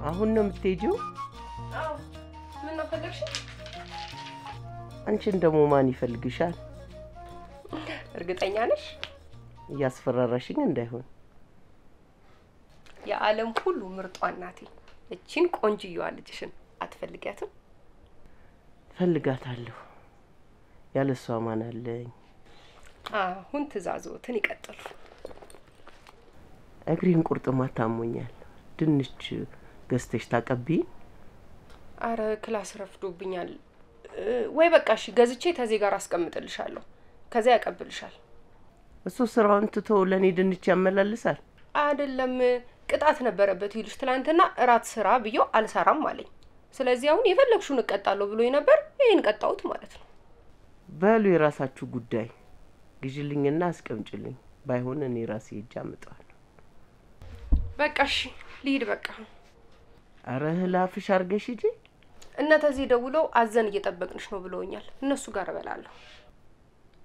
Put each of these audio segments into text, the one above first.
አሁን ነው የምትሄጂው? አዎ ምን ነው ፈለግሽ? አንቺን ደግሞ ማን ይፈልግሻል? እርግጠኛ ነሽ? ያስፈራራሽኝ እንዳይሆን። የዓለም ሁሉ ምርጧ እናቴ እቺን ቆንጅዬዋ ልጅሽን አትፈልጊያትም? ፈልጋታለሁ። ያለሷ ማን አለኝ? አሁን ትእዛዞትን ይቀጥሉ። እግሬን ቁርጥማት ታሞኛል። ድንች ገዝተሽ ታቀብዪ? አረ ክላስ ረፍዶብኛል። ወይ በቃ እሺ ገዝቼ ተዜ ጋር አስቀምጥልሻለሁ። ከዛ ያቀብልሻል። እሱ ስራውን ትቶ ለኔ ድንች ያመላልሳል? አይደለም ቅጣት ነበረበት ይልሽ ትላንትና እራት ስራ ብየው አልሰራም አለኝ። ስለዚህ አሁን የፈለግሽውን እቀጣለሁ ብሎኝ ነበር። ይሄን ቀጣውት ማለት ነው። በሉ የራሳችሁ ጉዳይ። ግዢልኝና አስቀምጪልኝ። ባይሆን እኔ ራሴ ሄጄ አመጣለሁ። በቃ እሺ ልሂድ በቃ። አረ ላፍሽ አርገሽ ሂጂ። እነተዚህ ደውለው አዘን እየጠበቅንሽ ነው ብለውኛል። እነሱ ጋር እበላለሁ።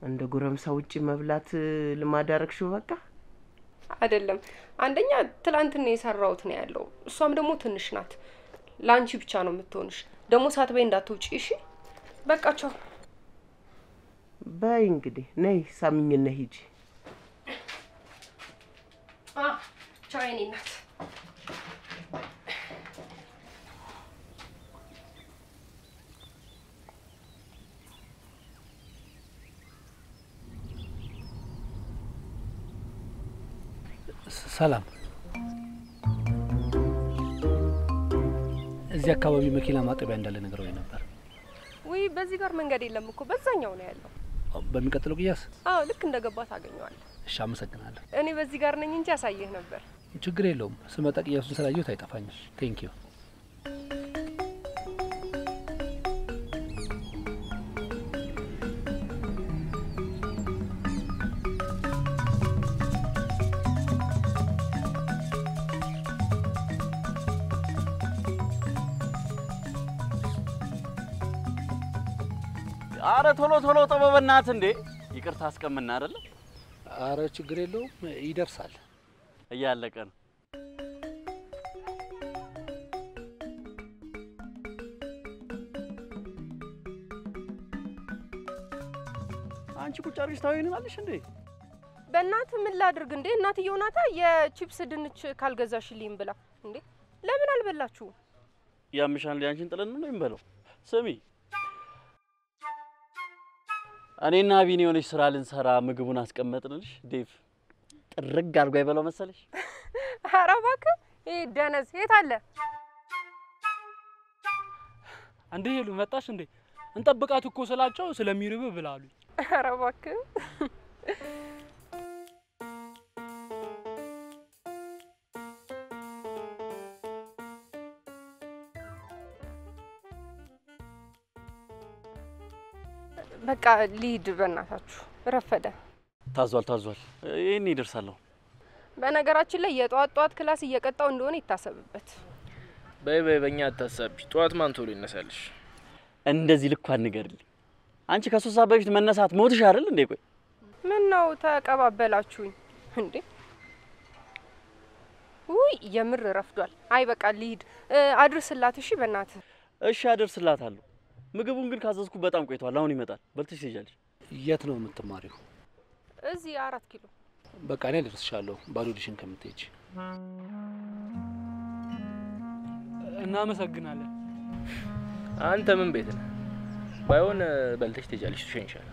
እንደ ጎረምሳ ውጪ መብላት ልማድ አረግሽው በቃ? አይደለም አንደኛ ትላንትና የሰራውት ነው ያለው። እሷም ደግሞ ትንሽ ናት። ላንቺ ብቻ ነው የምትሆንሽ። ደግሞ ሳትበይ እንዳትውጪ እሺ? በቃ ቻው። በይ እንግዲህ ነይ ሳሚኝና ሂጂ። ቻው የኔ እናት። ሰላም። እዚህ አካባቢ መኪና ማጠቢያ እንዳለ ነገረው ነበር። ወይ በዚህ ጋር መንገድ የለም እኮ በዛኛው ነው ያለው። በሚቀጥለው ቅያስ? አዎ ልክ እንደገባ ታገኘዋለህ። እሺ አመሰግናለሁ። እኔ በዚህ ጋር ነኝ እንጂ ያሳየህ ነበር። ችግር የለውም። ስመጣ ቅያሱን ስላየሁት አይጠፋኝም። ቴንክ ዩ። አረ ቶሎ ቶሎ ጠበበናት እንዴ! ይቅርታ አስቀምና አይደል? አረ ችግር የለውም ይደርሳል። እያለቀ ነው። አንቺ ቁጭ አርግሽ ታዩኝናለሽ እንዴ? በእናት ምን ላድርግ እንዴ? እናትየው ናታ የቺፕስ ድንች ካልገዛሽልኝ ብላ እንዴ። ለምን አልበላችሁ? ያምሻል ያንቺን ጥለን ነው የሚበለው። ስሚ እኔና ቢኒ የሆነች ስራ ልንሰራ ምግቡን አስቀመጥንልሽ። ዴቭ ጥርግ አድርጎ አይበለው መሰለሽ? ኧረ እባክህ ይሄ ደነዝ የት አለ? አንዴ ይሉ መጣሽ እንዴ? እንጠብቃት እኮ ስላቸው ስለሚርብ ብላሉ። ኧረ እባክህ በቃ ሊድ በእናታችሁ ረፈደ። ታዟል። ይሄን ይደርሳለሁ። በነገራችን ላይ የጧት ክላስ እየቀጣው እንደሆነ ይታሰብበት። በይ በእኛ አታሳቢ። ጧት ማን ቶሎ ይነሳልሽ? እንደዚህ ልኳን ንገርልኝ። አንቺ ከ3 ሰዓት በፊት መነሳት ሞትሽ አይደል እንዴ? ቆይ ምን ነው ተቀባበላችሁኝ እንዴ? ውይ የምር ረፍዷል። አይ በቃ ሊድ አድርስላት እሺ በእናትህ። እሺ አደርስላታለሁ። ምግቡን ግን ካዘዝኩ በጣም ቆይቷል። አሁን ይመጣል። በልተሽ ትሄጃለሽ። የት ነው የምትማሪው? እዚህ 4 ኪሎ። በቃ እኔ ልደርስሻለሁ ባዶ ዲሽን ከምትሄጂ። እናመሰግናለን። አንተ ምን ቤት ነህ? ባይሆን በልተሽ ትሄጃለሽ። ትሸኝሻለህ።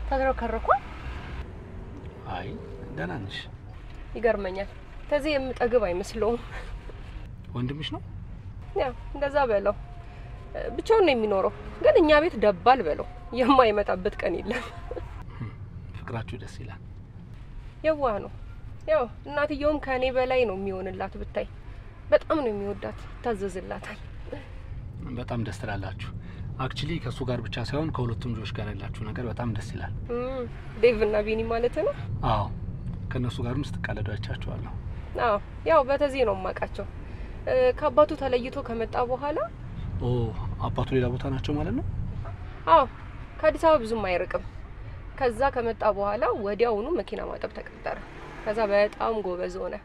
ተዝረከረኳል። አይ ደህና ነሽ? ይገርመኛል። ተዚህ የምጠግብ አይመስለውም። ወንድምሽ ነው? ያው እንደዛ በለው። ብቻውን ነው የሚኖረው። ግን እኛ ቤት ደባል በለው የማይመጣበት ቀን የለም። ፍቅራችሁ ደስ ይላል። የዋህ ነው። ያው እናትየውም ከኔ በላይ ነው የሚሆንላት ብታይ። በጣም ነው የሚወዳት፣ ታዘዝላታል። በጣም ደስ ትላላችሁ። አክቹሊ ከሱ ጋር ብቻ ሳይሆን ከሁለቱም ልጆች ጋር ያላችሁ ነገር በጣም ደስ ይላል። ዴቭ እና ቢኒ ማለት ነው? አዎ ከነሱ ጋርም ስትቃለዱ አይቻችኋለሁ። አዎ ያው በተዚህ ነው የማውቃቸው። ከአባቱ ተለይቶ ከመጣ በኋላ አባቱ ሌላ ቦታ ናቸው ማለት ነው? አዎ ከአዲስ አበባ ብዙም አይርቅም። ከዛ ከመጣ በኋላ ወዲያውኑ መኪና ማጠብ ተቀጠረ። ከዛ በጣም ጎበዝ ሆነ።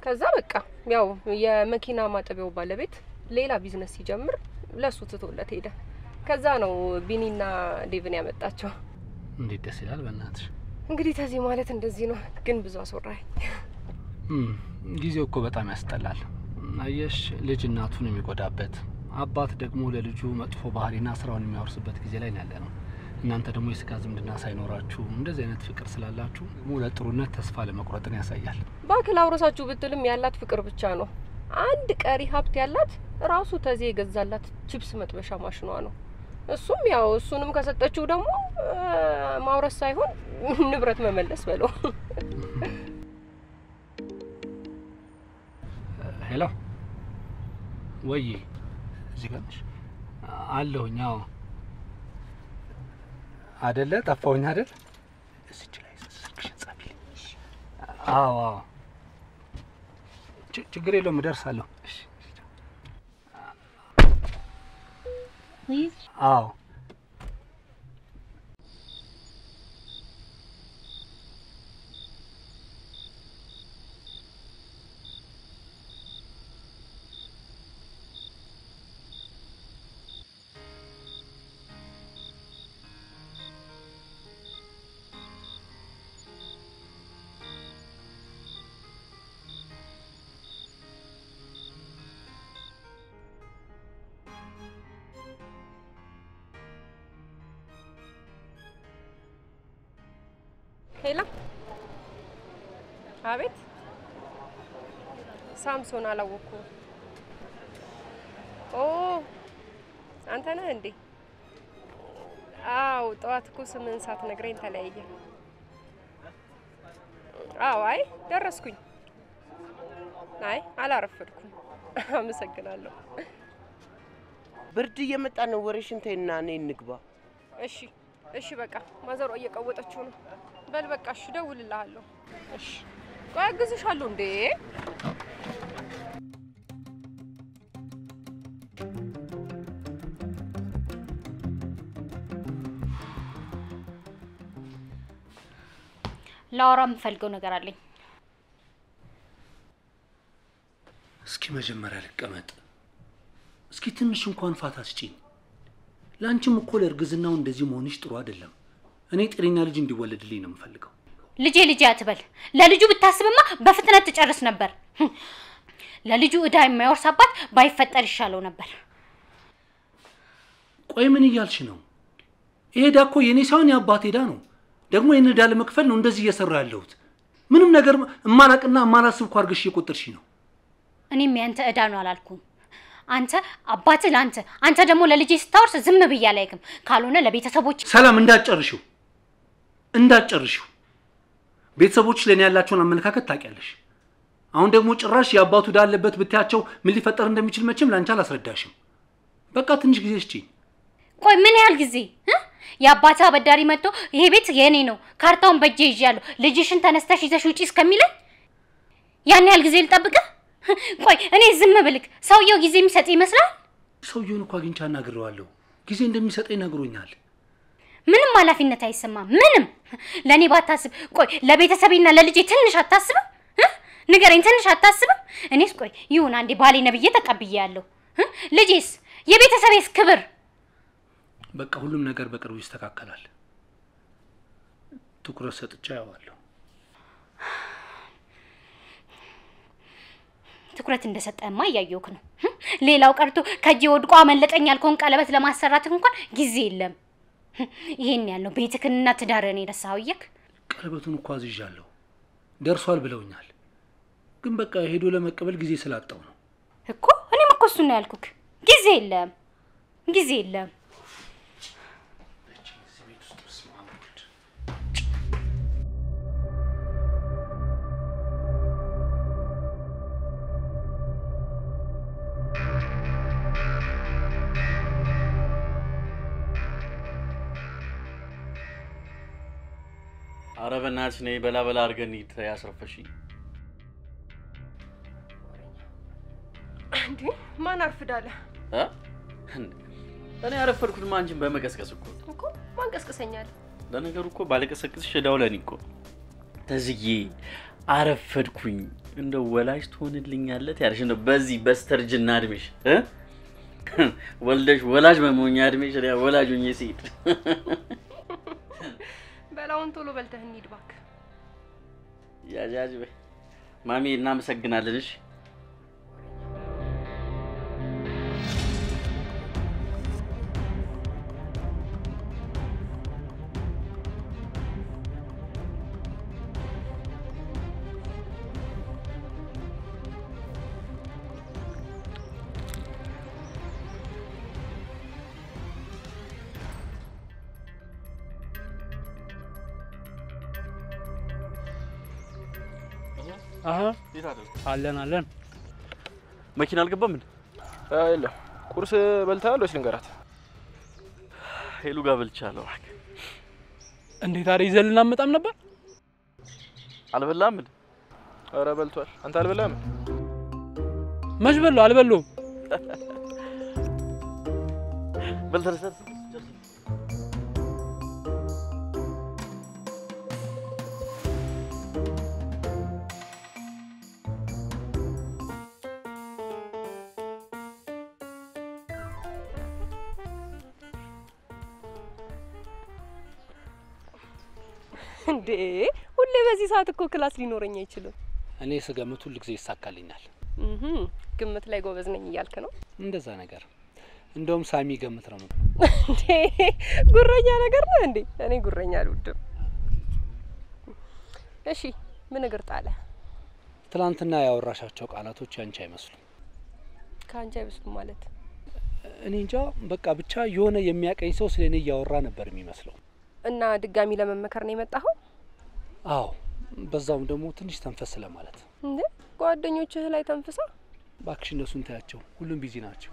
ከዛ በቃ ያው የመኪና ማጠቢያው ባለቤት ሌላ ቢዝነስ ሲጀምር ለሱ ትቶለት ሄደ። ከዛ ነው ቢኒና ዴቭን ያመጣቸው። እንዴት ደስ ይላል በእናትሽ። እንግዲህ ተዚህ ማለት እንደዚህ ነው። ግን ብዙ አስወራኝ። ጊዜው እኮ በጣም ያስጠላል። አየሽ ልጅ እናቱን የሚጎዳበት አባት ደግሞ ለልጁ መጥፎ ባህሪና ስራውን የሚያወርስበት ጊዜ ላይ ያለ ነው። እናንተ ደግሞ የስጋ ዝምድና ሳይኖራችሁ እንደዚህ አይነት ፍቅር ስላላችሁ ለጥሩነት ተስፋ ለመቁረጥን ያሳያል። ባክል አውረሳችሁ ብትልም ያላት ፍቅር ብቻ ነው። አንድ ቀሪ ሀብት ያላት ራሱ ተዚህ የገዛላት ቺፕስ መጥበሻ ማሽኗ ነው። እሱም ያው እሱንም ከሰጠችው ደግሞ ማውረስ ሳይሆን ንብረት መመለስ በለው። ሄሎ ወይ እዚህ ጋር ነሽ? አለሁኝ። አዎ አይደለ? ጠፋሁኝ አይደል? እዚህ ላይ ስልክሽን ጻፊልኝ። አዎ ችግር የለውም እደርሳለሁ። እሺ አዎ ሄሎ አቤት። ሳምሶን አላወኩ። አንተ ነህ እንዴ? አው ጠዋት እኮ 8 ሰዓት ነግረኝ ተለያየ። አው አይ ደረስኩኝ። አይ አላረፈድኩም። አመሰግናለሁ። ብርድ እየመጣ ነው። ወሬሽን ተይና ነይ እንግባ። እሺ በቃ ማዘሯ እየቀወጠችው ነው። በል በቃ እሺ ደውልልሃለሁ። እሺ ቆይ አግዝሻለሁ እንዴ? ላውራ የምፈልገው ነገር አለኝ። እስኪ መጀመሪያ ልቀመጥ። እስኪ ትንሽ እንኳን ፋታ ስጪኝ። ላንቺም እኮ ለእርግዝናው እንደዚህ መሆንሽ ጥሩ አይደለም። እኔ ጤነኛ ልጅ እንዲወለድልኝ ነው የምፈልገው። ልጄ አትበል። ለልጁ ብታስብማ በፍጥነት ትጨርስ ነበር። ለልጁ እዳ የማይወርስ አባት ባይፈጠር ይሻለው ነበር። ቆይ ምን እያልሽ ነው? ይሄ እዳ እኮ የኔ ሳይሆን የአባቴ እዳ ነው። ደግሞ የኔ እዳ ለመክፈል ነው እንደዚህ እየሰራ ያለሁት። ምንም ነገር እማላቅና እማላስብ እኮ አድርገሽ እየቆጠርሽ ነው። እኔም ያንተ እዳ ነው አላልኩም። አንተ አባት ላንተ አንተ ደግሞ ለልጄ ስታወርስ ዝም ብያ ላይክም። ካልሆነ ለቤተሰቦች ሰላም እንዳጨርሽው ቤተሰቦች ለኔ ያላቸውን አመለካከት ታውቂያለሽ። አሁን ደግሞ ጭራሽ ያባቱ ዳለበት ብታያቸው ምን ሊፈጠር እንደሚችል መቼም ላንቺ አላስረዳሽም። በቃ ትንሽ ጊዜ እስቲ። ቆይ ምን ያህል ጊዜ? ያባታ አበዳሪ መጥቶ ይሄ ቤት የኔ ነው ካርታውን በእጄ ይዣለሁ ልጅሽን ተነስተሽ ይዘሽ ውጪ እስከሚለኝ ያን ያህል ጊዜ ልጠብቅ? ቆይ እኔ ዝም ብልክ ሰውየው ጊዜ የሚሰጥ ይመስላል? ሰውየውን እኮ አግኝቻ አናግሬዋለሁ። ጊዜ እንደሚሰጠኝ ነግሮኛል። ምንም ኃላፊነት አይሰማም። ምንም ለኔ ባታስብ ቆይ ለቤተሰቤና ለልጄ ትንሽ አታስብም? ንገረኝ ትንሽ አታስብም? እኔስ ቆይ ይሁን አንዴ ባሌ ነብዬ ተቀብያለሁ። ልጄስ የቤተሰቤስ ክብር? በቃ ሁሉም ነገር በቅርቡ ይስተካከላል። ትኩረት ሰጥቼ አያዋለሁ። ትኩረት እንደሰጠማ እያየሁክ ነው። ሌላው ቀርቶ ከጄ ወድቆ አመለጠኝ ያልከውን ቀለበት ለማሰራት እንኳን ጊዜ የለም። ይሄን ያለው ቤትክንና ትዳርህን የረሳኸው እያልክ ቀለበቱን እኮ አዝዣለሁ ደርሷል ብለውኛል። ግን በቃ ሄዶ ለመቀበል ጊዜ ስላጣው ነው እኮ። እኔም እኮ እሱን ነው ያልኩክ። ጊዜ የለም። ኧረ በእናትሽ ነይ በላ አድርገን ያስረፈሽ። እንዴ ማን አርፍዳለ? እኔ አረፈድኩት አንቺን በመቀስቀስ እኮ ማን ቀስቅሰኛል? ለነገሩ እኮ ባለቀሰቅስሽ እዳው ለኔ እኮ። ተዝዬ አረፈድኩኝ እንደው ወላጅ ትሆንልኛለህ ያልሽ እንደው በዚህ በስተርጅና እድሜሽ ወልደሽ ወላጅ በመሆኛ እድሜሽ ወላጅ ሆኜ ሲድ በላውን ቶሎ በልተህ እንሂድ እባክህ። ያጃጅ ማሚ እናመሰግናለን። እሺ አለን መኪና አልገባም እንዴ? የለም። ቁርስ በልተሃል ወይስ ልንገራት? ሄሉ ጋር በልቻለሁ። እንዴት አረ ይዘልና አመጣም ነበር? አልበላም እንዴ? አረ በልቷል። አንተ አልበላም? መች በለው? አልበለውም። በልተረሰ እንዴ ሁሌ በዚህ ሰዓት እኮ ክላስ ሊኖረኝ አይችልም። እኔ ስገምት ሁሉ ጊዜ ይሳካልኛል። ግምት ላይ ጎበዝ ነኝ እያልክ ነው? እንደዛ ነገር እንደውም ሳሚ ገምት ነው እንዴ ጉረኛ ነገር ነው እንዴ? እኔ ጉረኛ አልወድም። እሺ ምን እግር ጣለ? ትላንትና ያወራሻቸው ቃላቶች ያንቺ አይመስሉም። ካንቺ አይመስሉም ማለት? እኔ እንጃ በቃ ብቻ የሆነ የሚያቀኝ ሰው ስለኔ እያወራ ነበር የሚመስለው። እና ድጋሚ ለመመከር ነው የመጣኸው? አዎ በዛውም ደግሞ ትንሽ ተንፈስ ለማለት። እንዴ ጓደኞችህ ላይ ተንፍሳ? ባክሽ እነሱን ታያቸው፣ ሁሉም ቢዚ ናቸው።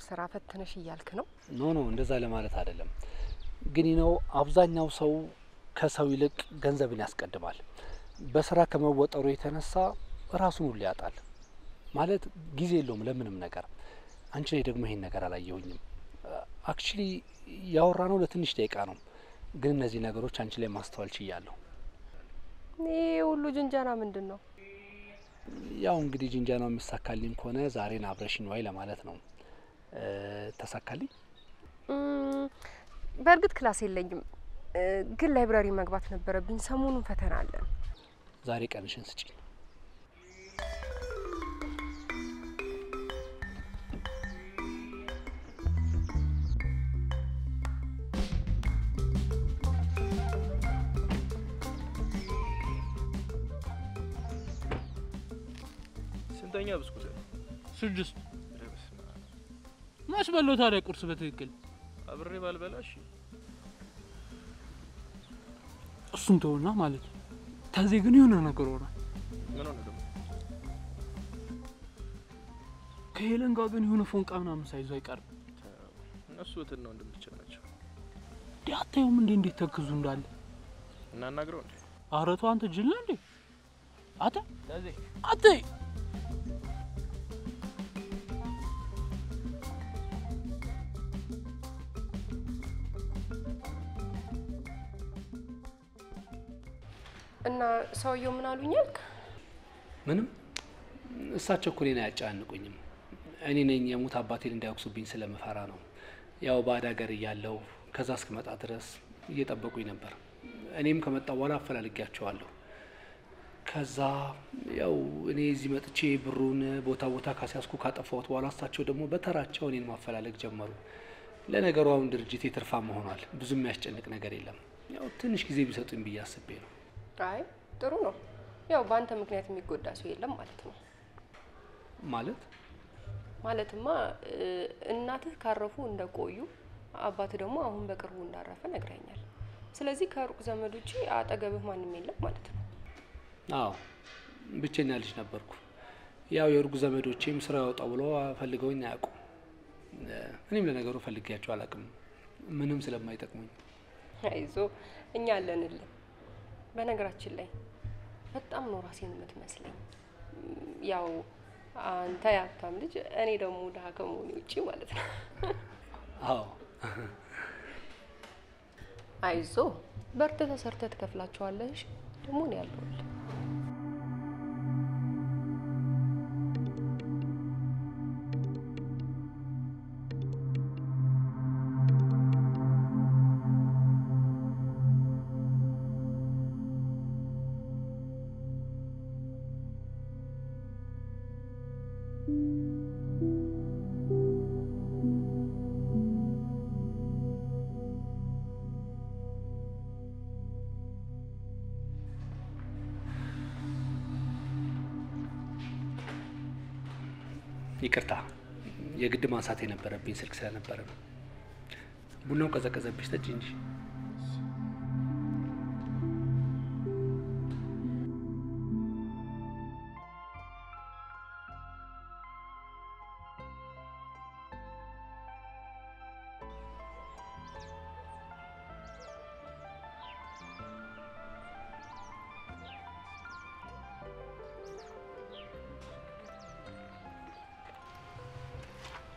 ስራ ፈትነሽ እያልክ ነው? ኖ እንደዛ ለማለት አይደለም። ግን ነው አብዛኛው ሰው ከሰው ይልቅ ገንዘብን ያስቀድማል። በስራ ከመወጠሩ የተነሳ ራሱን ሁሉ ያጣል። ማለት ጊዜ የለውም ለምንም ነገር። አንቺ ላይ ደግሞ ይሄን ነገር አላየሁኝም። አክቹሊ ያወራነው ለትንሽ ደቂቃ ነው። ግን እነዚህ ነገሮች አንቺ ላይ ማስተዋል ችያለሁ። ይሄ ሁሉ ጅንጃና ምንድነው? ያው እንግዲህ ጅንጃናው የሚሳካልኝ ከሆነ ዛሬን አብረሽኝ ወይ ለማለት ነው። ተሳካልኝ? በእርግጥ ክላስ የለኝም፣ ግን ላይብራሪ መግባት ነበረብኝ። ሰሞኑን ፈተና አለን። ዛሬ ቀንሽን ስጪኝ። ስንተኛ ብስኩት? 6 ማሽ በለው ታዲያ ቁርስ በትክክል አብሬ ባልበላሽ እሱን ተውና ማለት ታዚህ ግን የሆነ ነገር ሆነ። ምን ሆነ ደግሞ? ከሄለን ጋር ግን የሆነ ፎንቃ ምናምን ሳይዙ አይቀርም። እነሱ እንትን ነው እንደምትችል ናቸው። ዲያታዩም እንዴት ተክዙ እንዳለ እናናግረው እንዴ? አረቱ አንተ ጅል እንዴ? አታ ታዚህ አታ እና ሰውየው ምን አሉኛልክ? ምንም እሳቸው እኮ እኔን አያጫንቁኝም። እኔ ነኝ የሙት አባቴን እንዳይወቅሱብኝ ስለምፈራ ነው። ያው ባዳ ሀገር እያለሁ ከዛ እስክመጣ ድረስ እየጠበቁኝ ነበር። እኔም ከመጣው በኋላ አፈላልጊያቸዋለሁ። ከዛ ያው እኔ እዚህ መጥቼ ብሩን ቦታ ካሲያስኩ ካጠፋሁት በኋላ እሳቸው ደግሞ በተራቸው እኔን ማፈላለግ ጀመሩ። ለነገሩ አሁን ድርጅቴ ትርፋማ ሆኗል። ብዙም የሚያስጨንቅ ነገር የለም። ያው ትንሽ ጊዜ ቢሰጡኝ ብዬ አስቤ ነው። አይ ጥሩ ነው። ያው በአንተ ምክንያት የሚጎዳ ሰው የለም ማለት ነው። ማለትማ እናትህ ካረፉ እንደቆዩ አባትህ ደግሞ አሁን በቅርቡ እንዳረፈ ነግረኛል። ስለዚህ ከሩቅ ዘመድ ውጪ አጠገብህ ማንም የለም ማለት ነው። አዎ ብቸኛ ልጅ ነበርኩ። ያው የሩቅ ዘመዶቼም ስራ ያወጣው ብሎ ፈልገውኝ አያውቁም። እኔም ለነገሩ ፈልጌያቸው አላውቅም፣ ምንም ስለማይጠቅሙኝ። አይዞ እኛ አለንልህ። በነገራችን ላይ በጣም ነው ራሴን የምትመስለኝ። ያው አንተ ያብታም ልጅ፣ እኔ ደግሞ ደሃ ከመሆኔ ውጪ ማለት ነው። አዎ አይዞ በርተህ ተሰርተህ ትከፍላቸዋለህ። እሺ ደግሞ ነው ያለውልህ። ይቅርታ፣ የግድ ማንሳት የነበረብኝ ስልክ ስለነበረ ነው። ቡናው ቀዘቀዘብሽ፣ ጠጪ እንጂ።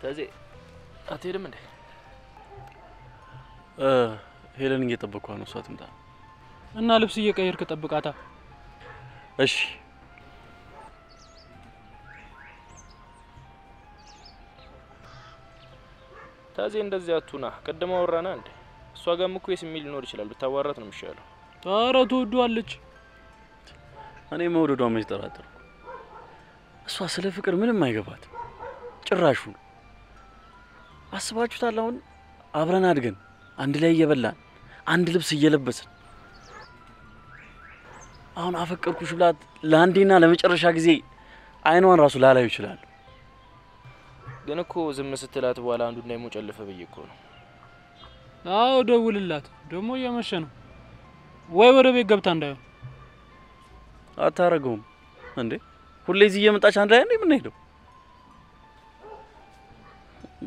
ታዜ አትሄድም እንዴ? ሄለን እየጠበቅኳት ነው። እሷ ትምጣ እና ልብስ እየቀየርክ ጠብቃታ። እሺ። ታዜ እንደዚህ አቱና ቀደም አወራና እንዴ? እሷ ጋርም እኮ የስሜት ሊኖር ይችላል። ብታዋራት ነው የሚሻለው። ኧረ ትወዷለች። እኔ መውደዷን መች ጠራጠርኩ። እሷ ስለ ፍቅር ምንም አይገባትም ጭራሹ። አስባችሁታል? አሁን አብረን አድገን አንድ ላይ እየበላን አንድ ልብስ እየለበስን አሁን አፈቀርኩሽ ብላት ለአንዴና ለመጨረሻ ጊዜ አይኗን ራሱ ላላዩ ይችላል። ግን እኮ ዝም ስትላት በኋላ አንዱ እና የሞጨለፈ በየ እኮ ነው። አዎ ደውልላት። ደግሞ እየመሸ ነው። ወይ ወደ ቤት ገብታ እንዳይሆን። አታረገውም እንዴ? ሁሌ እዚህ እየመጣች አንድ ላይ ነው የምንሄደው።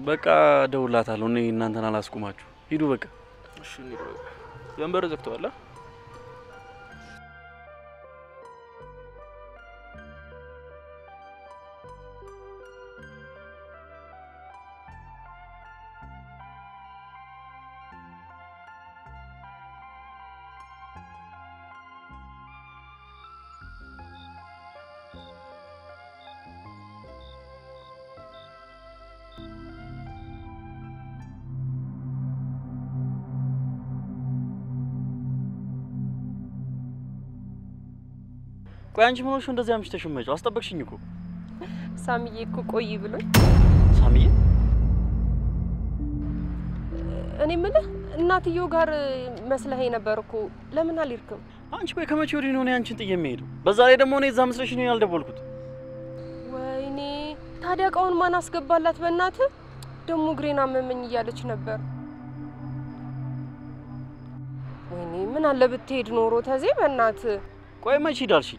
በቃ ደውላታለሁ። እኔ እናንተን አላስቆማችሁ። ሂዱ በቃ። እሺ እንሂድ በቃ። ወንበር ዘግተዋል። ቆይ አንቺ ምን ሆነሽ እንደዚህ አምሽተሽ መጪው? አስጠበቅሽኝ እኮ። ሳሚዬ እኮ ቆይ ብሎኝ። ሳሚዬ? እኔ የምልህ እናትየው ጋር መስለህ ነበር እኮ። ለምን አልሄድክም? አንቺ ቆይ ከመቼ ወዲህ ነው እኔ አንቺን ጥዬ የምሄደው? በዛ ላይ ደግሞ እኔ እዛ መስለሽ ነው ያልደወልኩት። ወይኔ ታዲያ እቃውን ማን አስገባላት? በእናትህ ደግሞ እግሬን አመመኝ እያለች ነበር። ወይኔ ምን አለ ብትሄድ ኖሮ ተዜ። በእናትህ ቆይ መቼ ሄዳልሽ?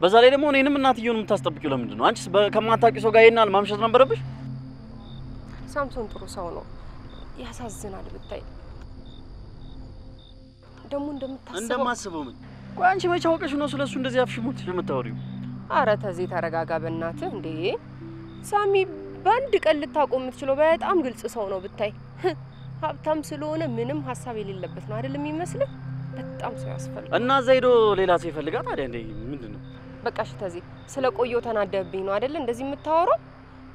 በዛ ላይ ደግሞ እኔንም እናትየውን የምታስጠብቂው ለምንድን ነው? አንቺስ ከማታውቂው ሰው ጋር ይሄናል ማምሸት ነበረብሽ? ሳምሶን ጥሩ ሰው ነው። ያሳዝናል ብታይ። ደግሞ እንደማስበው ምን? ቆይ አንቺ መቼ አውቀሽ ነው ስለሱ እንደዚህ አፍሽሙት የምታወሪው? አረ ተዜ ተረጋጋ በእናትህ። እንዴ ሳሚ በአንድ ቀን ልታቆም የምትችለው በጣም ግልጽ ሰው ነው ብታይ። ሀብታም ስለሆነ ምንም ሀሳብ የሌለበት ነው አይደል የሚመስልህ? በጣም ሰው ያስፈልጋል። እና እዛ ሄዶ ሌላ ሰው ይፈልጋል ታዲያ እንዴ? ምንድነው? በቃ እሺ ተዜ ስለ ቆየው ተናደብኝ ነው አይደል እንደዚህ የምታወራው?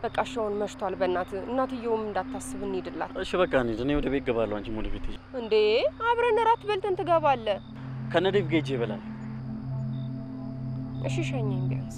በቃ ሻውን መሽቷል። በእናትህ እናትየውም እንዳታስብ እንሂድላት። እሺ በቃ እንሂድ። እኔ ወደ ቤት ገባለሁ። አንቺም ወደ ቤት ሂጂ። እንዴ አብረን እራት በልተን ትገባለህ። ከነዴቭ ጋር ሂጅ ይበላል። እሺ ሸኘኝ ቢያንስ።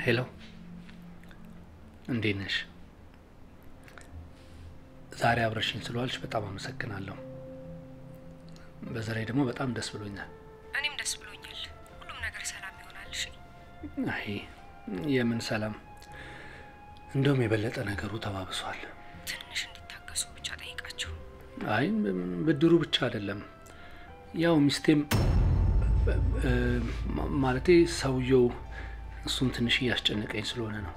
ሄሎ እንዴት ነሽ? ዛሬ አብረሽኝ ስለዋልሽ በጣም አመሰግናለሁ። በዛ ላይ ደግሞ በጣም ደስ ብሎኛል። እኔም ደስ ብሎኛል። ሁሉም ነገር ሰላም ይሆናል። እሺ? አይ የምን ሰላም? እንደውም የበለጠ ነገሩ ተባብሷል። ትንሽ እንዲታገሱ ብቻ ጠይቃቸው። አይ ብድሩ ብቻ አይደለም። ያው ሚስቴም ማለቴ ሰውየው እሱም ትንሽ እያስጨነቀኝ ስለሆነ ነው።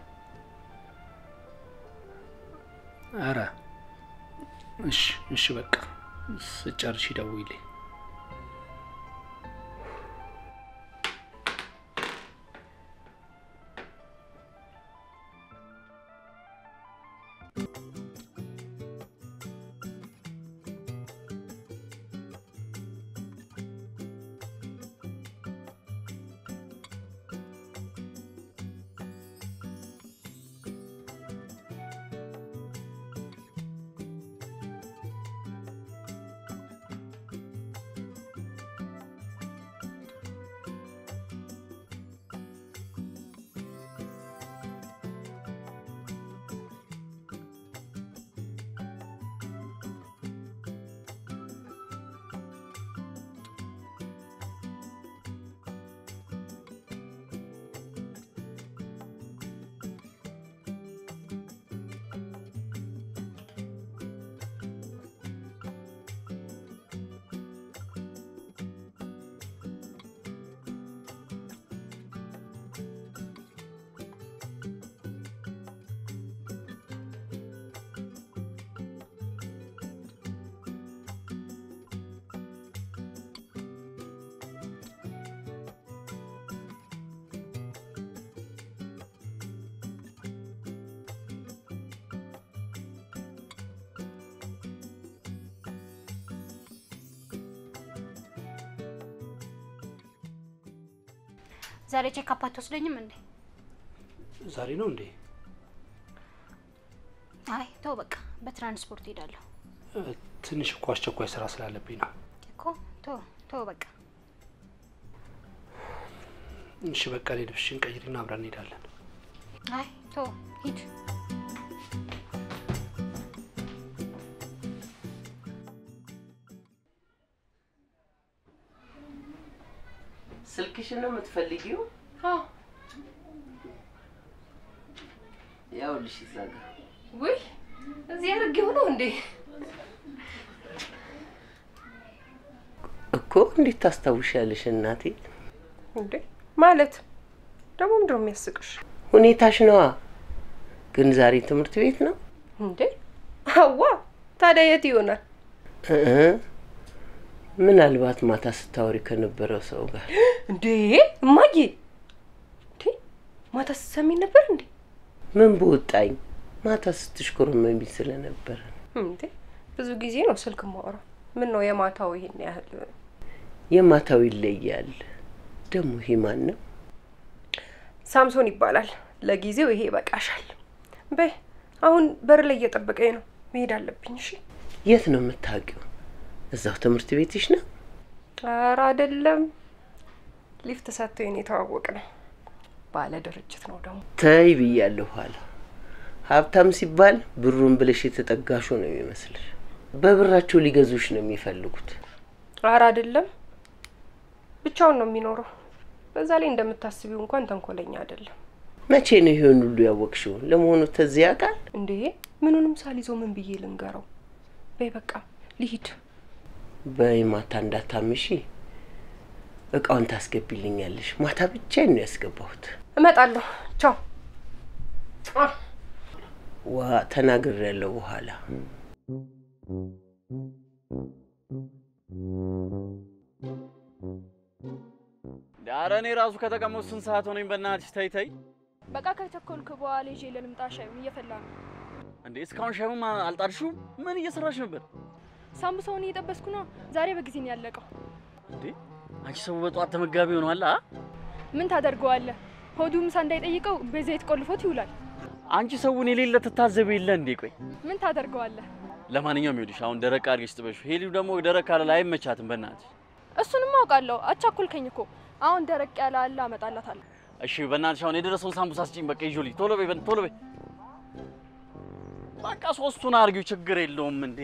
አረ እሺ በቃ ስጨርሽ ደውይልኝ። ዛሬ ቼክአፕ አትወስደኝም እንዴ? ዛሬ ነው እንዴ? አይ ተው በቃ በትራንስፖርት ሄዳለሁ። ትንሽ እኮ አስቸኳይ ስራ ስላለብኝ ነው እኮ። ተው በቃ እሺ በቃ ልብስሽን ቀይሪና አብረን እንሄዳለን። አይ ተው ሂድ። ስልክሽን ነው የምትፈልጊው? አዎ ያውልሽ ይዛጋ። ወይ እዚህ አድርጌው ነው እንዴ? እኮ እንዴት ታስታውሻለሽ እናቴ? እንዴ ማለት ደግሞ ምንድን ነው የሚያስቅሽ? ሁኔታሽ ነዋ። ግን ዛሬ ትምህርት ቤት ነው እንዴ? አዋ ታዲያ የት ይሆናል? ምናልባት ማታ ስታወሪ ከነበረው ሰው ጋር። እንዴ እማዬ፣ እንዴ ማታ ስትሰሚ ነበር እንዴ? ምን በወጣኝ ማታ ስትሽኮረመሚ ስለነበር። እንዴ ብዙ ጊዜ ነው ስልክ ማውራ። ምን ነው የማታው ይሄን ያህል? የማታው ይለያል። ደግሞ ይሄ ማን ነው? ሳምሶን ይባላል። ለጊዜው ይሄ በቃሻል። በይ አሁን በር ላይ እየጠበቀኝ ነው፣ መሄድ አለብኝ። እሺ የት ነው የምታውቂው? እዛው ትምህርት ቤትሽ ነው? ኧረ አይደለም፣ ሊፍት ሰጥቶኝ የተዋወቅ ነው። ባለ ድርጅት ነው ደግሞ። ተይ ብያለሁ። ኋላ ሀብታም ሲባል ብሩን ብለሽ የተጠጋሹ ነው የሚመስልሽ። በብራቸው ሊገዙሽ ነው የሚፈልጉት። ኧረ አይደለም፣ ብቻውን ነው የሚኖረው። በዛ ላይ እንደምታስቢው እንኳን ተንኮለኛ አይደለም። መቼ ነው ይሄን ሁሉ ያወቅሽው? ለመሆኑ ተዚያ ቃል እንዴ ምኑንም ሳልይዞ ምን ብዬ ልንገረው? በይ በቃ ልሂድ። በይ ማታ እንዳታምሺ። እቃውን ታስገቢልኛለሽ? ማታ ብቻዬን ነው ያስገባሁት። እመጣለሁ። ቻው። ዋ ተናግሬያለሁ በኋላ። ዳረ እኔ ራሱ ከተቀመጥኩ ስንት ሰዓት ሆነኝ? በእናትሽ ተይ ተይ። በቃ ከተኮልክ በኋላ ይዤ ለልምጣ። ሻዩን እየፈላ ነው እንዴ? እስካሁን ሻዩን አልጣድሽውም? ምን እየሰራሽ ነበር? ሳምቡሳውን እየጠበስኩ ነው። ዛሬ በጊዜ ነው ያለቀው። እንዴ አንቺ ሰው በጧት ተመጋቢ ሆኗል። ምን ታደርገዋለህ? ሆዱ ምሳ እንዳይጠይቀው በዘይት ቆልፎት ይውላል። አንቺ ሰውን የሌለ ተታዘበ የለ እንዴ? ቆይ ምን ታደርገዋለህ? ለማንኛውም ይኸውልሽ አሁን ደረቅ አድርገሽ ጥበሽው። ሄሊው ደግሞ ደረቅ ካለ አይመቻትም። በእናትሽ እሱንም አውቃለሁ። አቻኩልከኝ እኮ። አሁን ደረቅ ያለ አለ አመጣላታለሁ። እሺ በእናትሽ አሁን የደረሰውን ሳምቡሳ ስጪኝ በቃ ይጆሊ ቶሎ በይ ቶሎ በይ በቃ ሶስቱን አርጊው ችግር የለውም እንዴ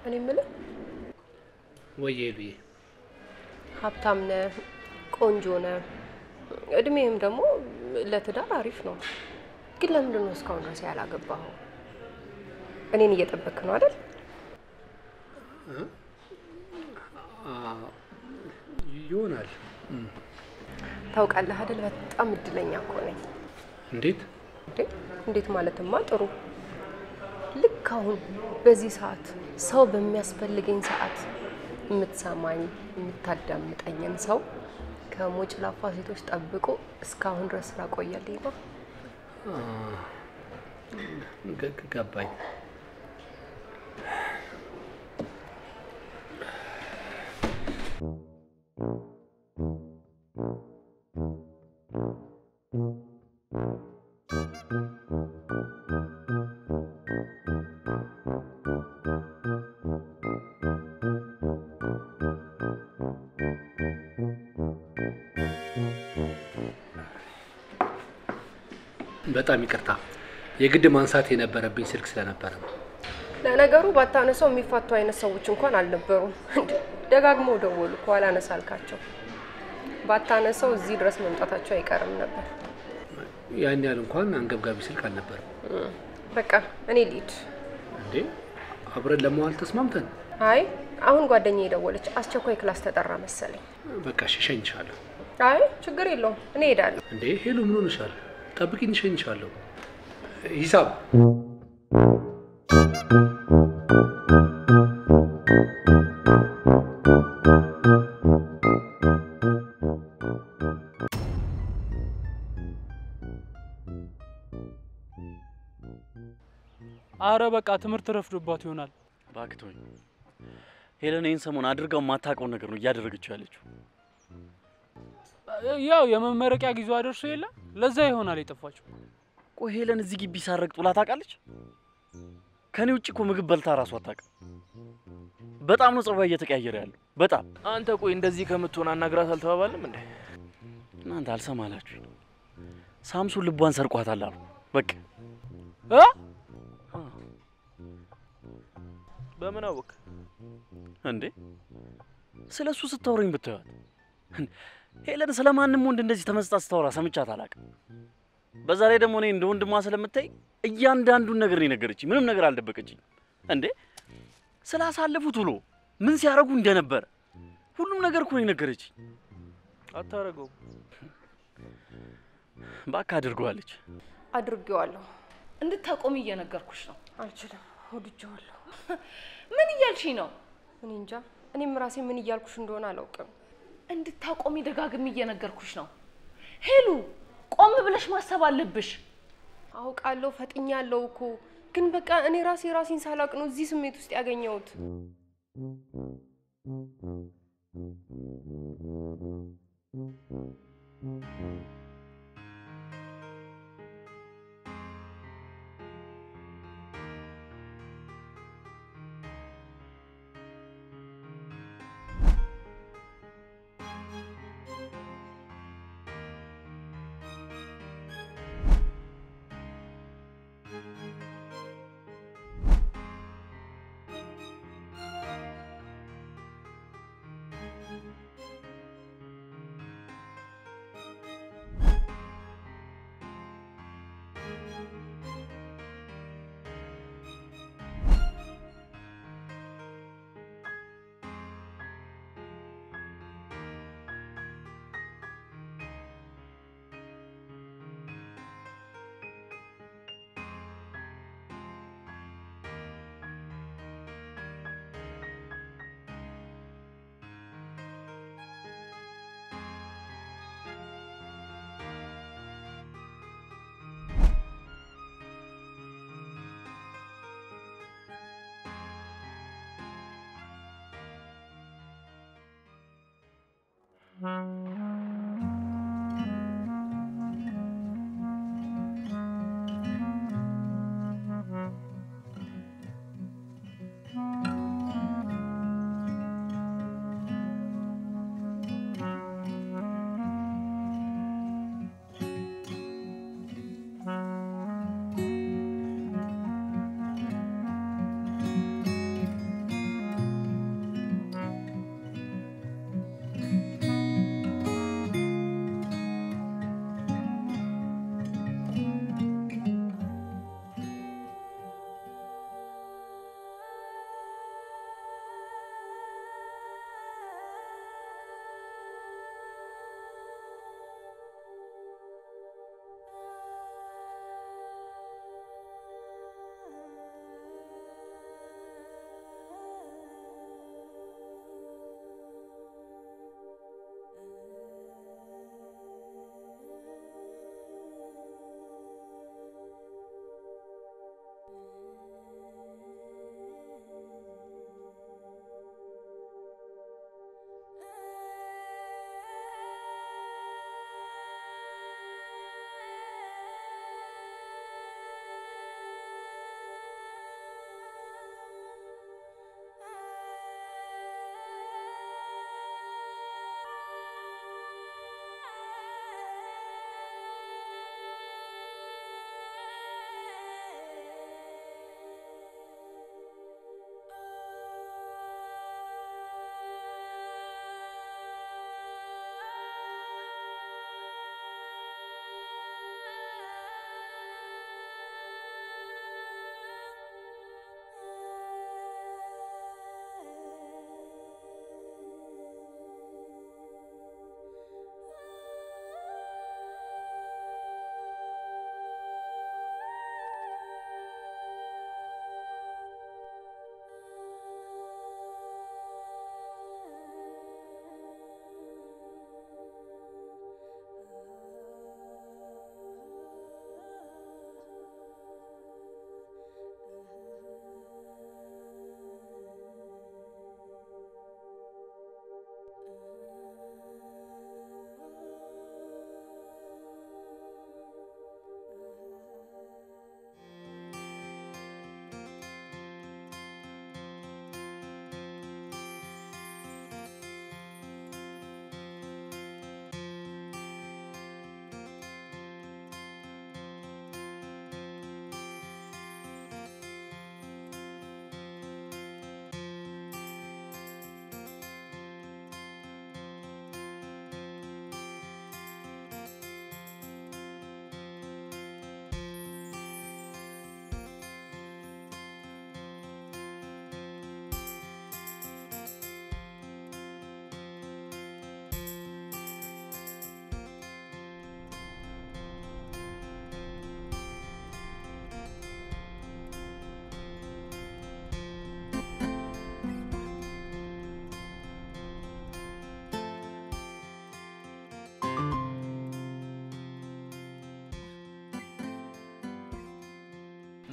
እኔ የምልህ ወይዬ ሀብታም ነህ ቆንጆ ነህ እድሜም ደግሞ ለትዳር አሪፍ ነው ግን ለምንድን ነው እስካሁን ድረስ ያላገባኸው እኔን እየጠበቅክ ነው አይደል ይሆናል ታውቃለህ አይደል በጣም እድለኛ እኮ ነኝ እንዴት ማለትማ ጥሩ ልክ አሁን በዚህ ሰዓት ሰው በሚያስፈልገኝ ሰዓት የምትሰማኝ የምታዳምጠኝን ሰው ከሞጭ ላፋ ሴቶች ጠብቆ እስካሁን ድረስ ስላቆየልኝ ነው ገባኝ በጣም ይቅርታ የግድ ማንሳት የነበረብኝ ስልክ ስለነበረ ነው ለነገሩ ባታነሳው የሚፋቱ አይነት ሰዎች እንኳን አልነበሩም ደጋግመው ደወሉ እኮ አላነሳልካቸው ባታነሳው እዚህ ድረስ መምጣታቸው አይቀርም ነበር ያን ያህል እንኳን አንገብጋቢ ስልክ አልነበረም በቃ እኔ ልሂድ እንዴ አብረን ለመዋል ተስማምተን አይ አሁን ጓደኛዬ ደወለች አስቸኳይ ክላስ ተጠራ መሰለኝ በቃ እሸኝሻለሁ አይ ችግር የለውም እኔ እሄዳለሁ እንዴ ሄሎ ምን ሆነሻል ጠብቂኝ እሸኝሻለሁ ሂሳብ አረ በቃ ትምህርት ረፍዶባት ይሆናል ባክቶኝ ሄለን ይሄን ሰሞን አድርጋው ማታውቀው ነገር ነው እያደረገችው ያለችው ያው የመመረቂያ ጊዜው አደርሶ የለ ለዛ ይሆናል የጠፋችው ቆይ ሄለን እዚህ ግቢ ሳረግ ጥላ ታውቃለች ከኔ ውጪ እኮ ምግብ በልታ ራሷ አታውቅም በጣም ነው ጸባይ እየተቀያየረ ያለው በጣም አንተ ቆይ እንደዚህ ከምትሆን አናግራት አልተባባልም እንዴ እናንተ አልሰማላችሁ ሳምሱን ልቧን ሰርቋታል አሉ በቃ በምን አወቅ እንዴ ስለሱ ስታወሪኝ ብታዩት ሄለን ስለማንንም ወንድ እንደዚህ ተመስጣ ስታወራ ሰምቻት አላውቅም በዛ ላይ ደግሞ እኔ እንደ ወንድሟ ስለምታይ እያንዳንዱን ነገር ነው ነገረችኝ ምንም ነገር አልደበቀችኝ እንዴ ስላሳለፉት ውሎ ምን ሲያረጉ እንደነበር ሁሉም ነገር እኮ ነው ነገረችኝ አታረገው ባካ አድርጓለች አድርጌዋለሁ እንድታቆም እየነገርኩሽ ነው አልችልም ወድጄዋለሁ ምን እያልሽኝ ነው እኔ እንጃ እኔም ራሴ ምን እያልኩሽ እንደሆነ አላውቅም እንድታቆሚ ደጋግሜ እየነገርኩሽ ነው ሄሉ ቆም ብለሽ ማሰብ አለብሽ አውቃለሁ ፈጥኛለሁ እኮ ግን በቃ እኔ ራሴን ሳላቅ ነው እዚህ ስሜት ውስጥ ያገኘሁት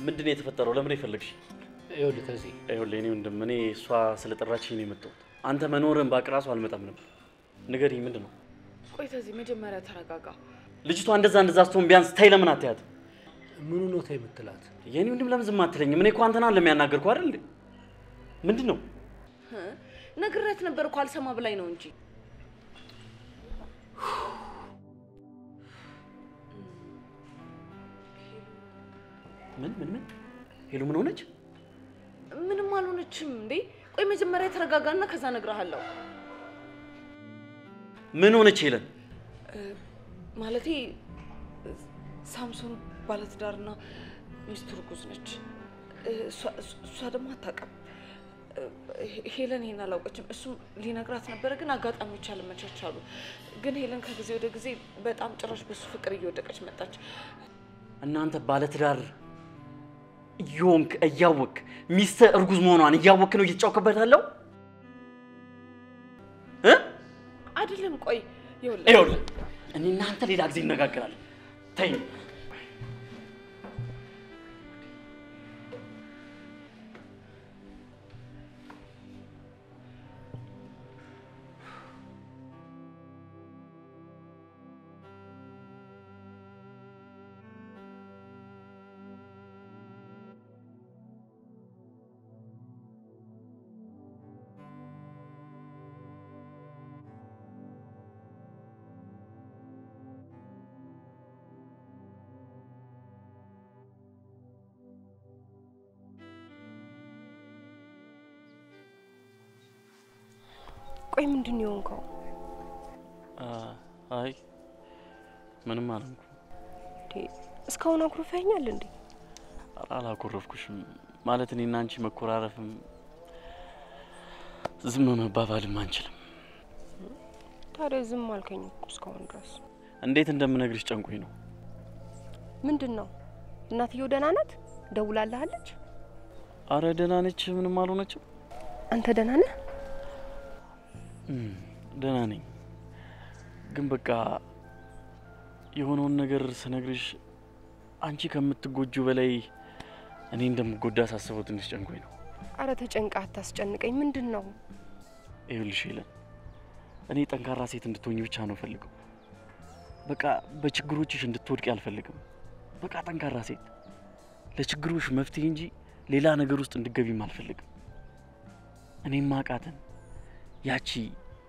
ምንድነው የተፈጠረው? ለምን ይፈልግሽ? ይኸውልህ ተዚህ ይኸውልህ እኔ ወንድም እኔ እሷ ስለጠራችኝ ነው የመጣሁት። አንተ መኖርን ባቅራሱ አልመጣም ነበር። ንገሪኝ ምንድነው? ቆይ ተዚህ መጀመሪያ ተረጋጋ። ልጅቷ እንደዛ ስትሆን ቢያንስ ታይ ለምን አትያት? ምኑ ነው ታይ የምትላት? የኔ ወንድም ለምን ዝም አትለኝም? እኔ እኮ አንተና ለሚያናገርኩ አይደል እንዴ? ምንድነው? ነግሬያት ነበር እኮ አልሰማ ብላኝ ነው እንጂ። ምን ሄሉ ምን ሆነች? ምንም አልሆነችም እንዴ። ቆይ መጀመሪያ ተረጋጋና ከዛ ነግርሃለሁ። ምን ሆነች ሄለን? ማለቴ ሳምሶን ባለትዳርና ሚስቱ ርጉዝ ነች። እሷ ደግሞ አታውቅም። ሄለን ይሄን አላውቀችም። እሱም ሊነግራት ነበረ ግን አጋጣሚዎች አለመቻቻሉ። ግን ሄለን ከጊዜ ወደ ጊዜ በጣም ጭራሽ በሱ ፍቅር እየወደቀች መጣች። እናንተ ባለትዳር እያወቅ ሚስት እርጉዝ መሆኗን እያወቅ ነው እየተጫወከበት ያለው? አይደለም። ቆይ ይኸውልህ እኔ እናንተ ሌላ ጊዜ እንነጋገራለን። ተይኝ። ቆይ ምንድነው የሆንከው? አይ ምንም አልሆንኩም። እስካሁን አኩርፈኛል እንዴ? አላኮረፍኩሽም። ማለት እኔና አንቺ መኮራረፍም ዝም መባባልም አንችልም። ታዲያ ዝም አልከኝ እኮ እስካሁን ድረስ። እንዴት እንደምነግርሽ ጨንቆኝ ነው። ምንድነው? እናትየው ደህና ናት? ደውላልሃለች? አረ ደህና ነች፣ ምንም አልሆነችም። አንተ ደህና ነህ? ደህና ነኝ። ግን በቃ የሆነውን ነገር ስነግርሽ አንቺ ከምትጎጁ በላይ እኔ እንደምጎዳ ሳስበው ትንሽ ጨንቆኝ ነው። አረ ተጨንቃ አታስጨንቀኝ። ምንድነው? ይኸውልሽ ሄለን፣ እኔ ጠንካራ ሴት እንድትሆኚ ብቻ ነው ፈልገው። በቃ በችግሮችሽ እንድትወድቂ አልፈልግም። በቃ ጠንካራ ሴት፣ ለችግሮች መፍትሄ እንጂ ሌላ ነገር ውስጥ እንድትገቢም አልፈልግም። እኔም ማቃተን ያቺ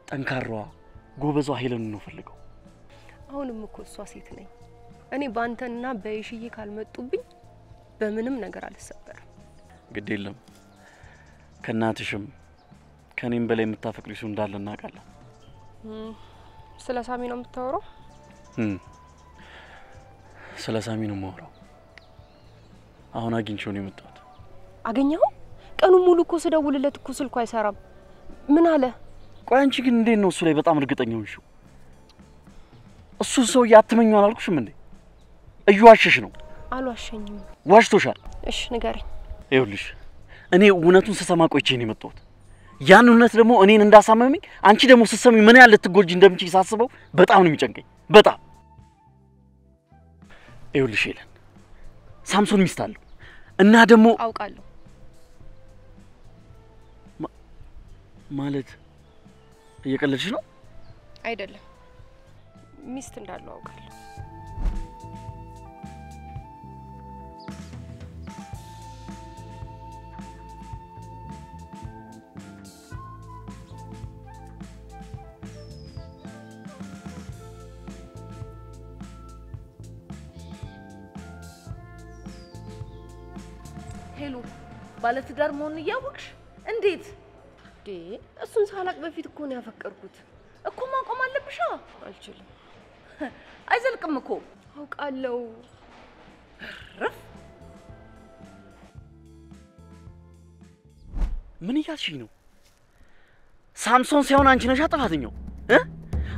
ጠንካራዋ ጎበዟ ሄለን ነው ፈልገው። አሁንም እኮ እሷ ሴት ነኝ። እኔ ባንተና በይሽዬ ካልመጡብኝ በምንም ነገር አልሰበርም። ግድ የለም ከናትሽም ከኔም በላይ የምታፈቅሪው ሰው እንዳለ እናውቃለን። ስለ ሳሚ ነው የምታወራው? ስለ ሳሚ ነው የማወራው። አሁን አግኝቼው ነው የመጣሁት። አገኘኸው? ቀኑ ሙሉ እኮ ስደውልለት እኮ ስልኩ አይሰራም። ምን አለ? ቆይ አንቺ ግን እንዴት ነው እሱ ላይ በጣም እርግጠኛ ሆንሽው? እሱ ሰው ያትመኛው አላልኩሽም እንዴ? እየዋሸሽ ነው። አልዋሸኝም። ዋሽቶሻል። እሺ ንገረኝ። ይኸውልሽ እኔ እውነቱን ስሰማ ቆይቼ ነው የመጣሁት። ያን እውነት ደግሞ እኔን እንዳሳመመኝ አንቺ ደግሞ ስትሰሚ ምን ያህል ልትጎጂ እንደምችል ሳስበው በጣም ነው የሚጨንቀኝ። በጣም ይኸውልሽ ሄለን፣ ሳምሶን ሚስት አለው እና ደግሞ አውቃለሁ። ማለት እየቀለድሽ ነው? አይደለም፣ ሚስት እንዳለው አውቃለሁ። ሄሉ ባለትዳር መሆኑን እያወቅሽ እንዴት? እሱን ሳላቅ በፊት እኮ ነው ያፈቀርኩት። እኮ ማቆም አለብሻ። አልችልም። አይዘልቅም እኮ አውቃለሁ። ምን እያልሽኝ ነው? ሳምሶን ሳይሆን አንቺ ነሻ ጥፋተኛው።